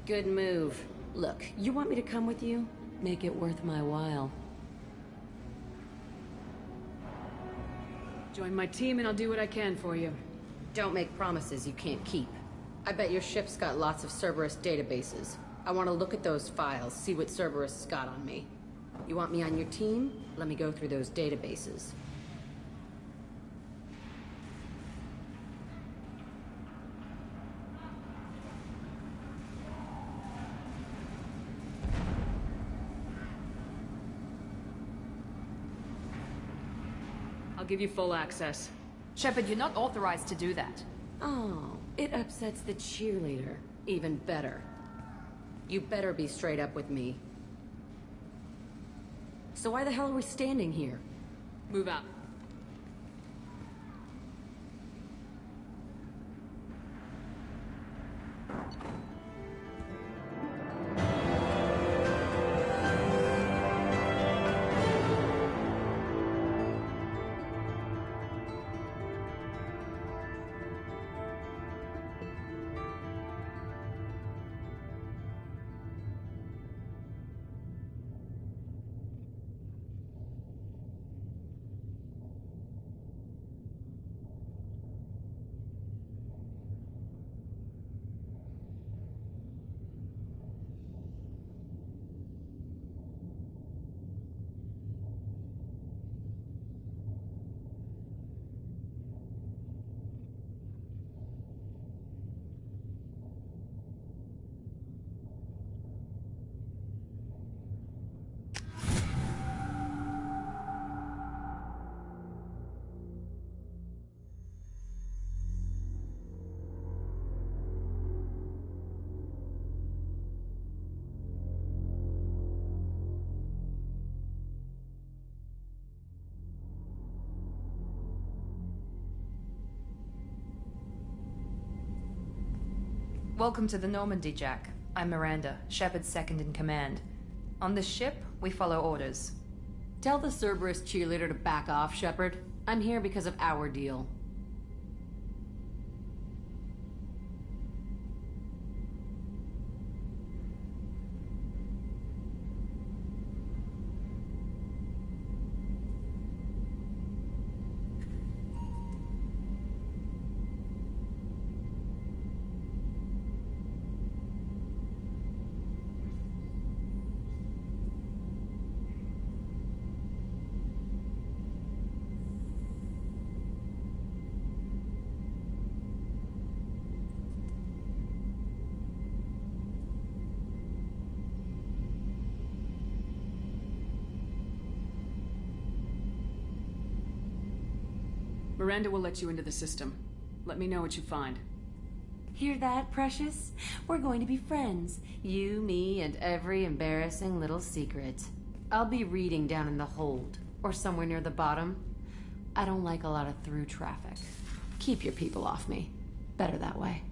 [SPEAKER 9] Good move. Look, you want me to come with you? Make it worth my while.
[SPEAKER 7] Join my team and I'll do what I can for you.
[SPEAKER 9] Don't make promises you can't keep. I bet your ship's got lots of Cerberus databases. I want to look at those files, see what Cerberus has got on me. You want me on your team? Let me go through those databases.
[SPEAKER 14] I'll give you full access.
[SPEAKER 1] Shepard, you're not authorized to do that.
[SPEAKER 9] Oh, it upsets the cheerleader. Even better. You better be straight up with me. So why the hell are we standing here?
[SPEAKER 14] Move out.
[SPEAKER 1] Welcome to the Normandy, Jack. I'm Miranda, Shepard's second in command. On this ship, we follow orders.
[SPEAKER 9] Tell the Cerberus cheerleader to back off, Shepard. I'm here because of our deal.
[SPEAKER 14] Miranda will let you into the system. Let me know what you find.
[SPEAKER 9] Hear that, Precious? We're going to be friends. You, me, and every embarrassing little secret. I'll be reading down in the hold, or somewhere near the bottom. I don't like a lot of through traffic. Keep your people off me. Better that way.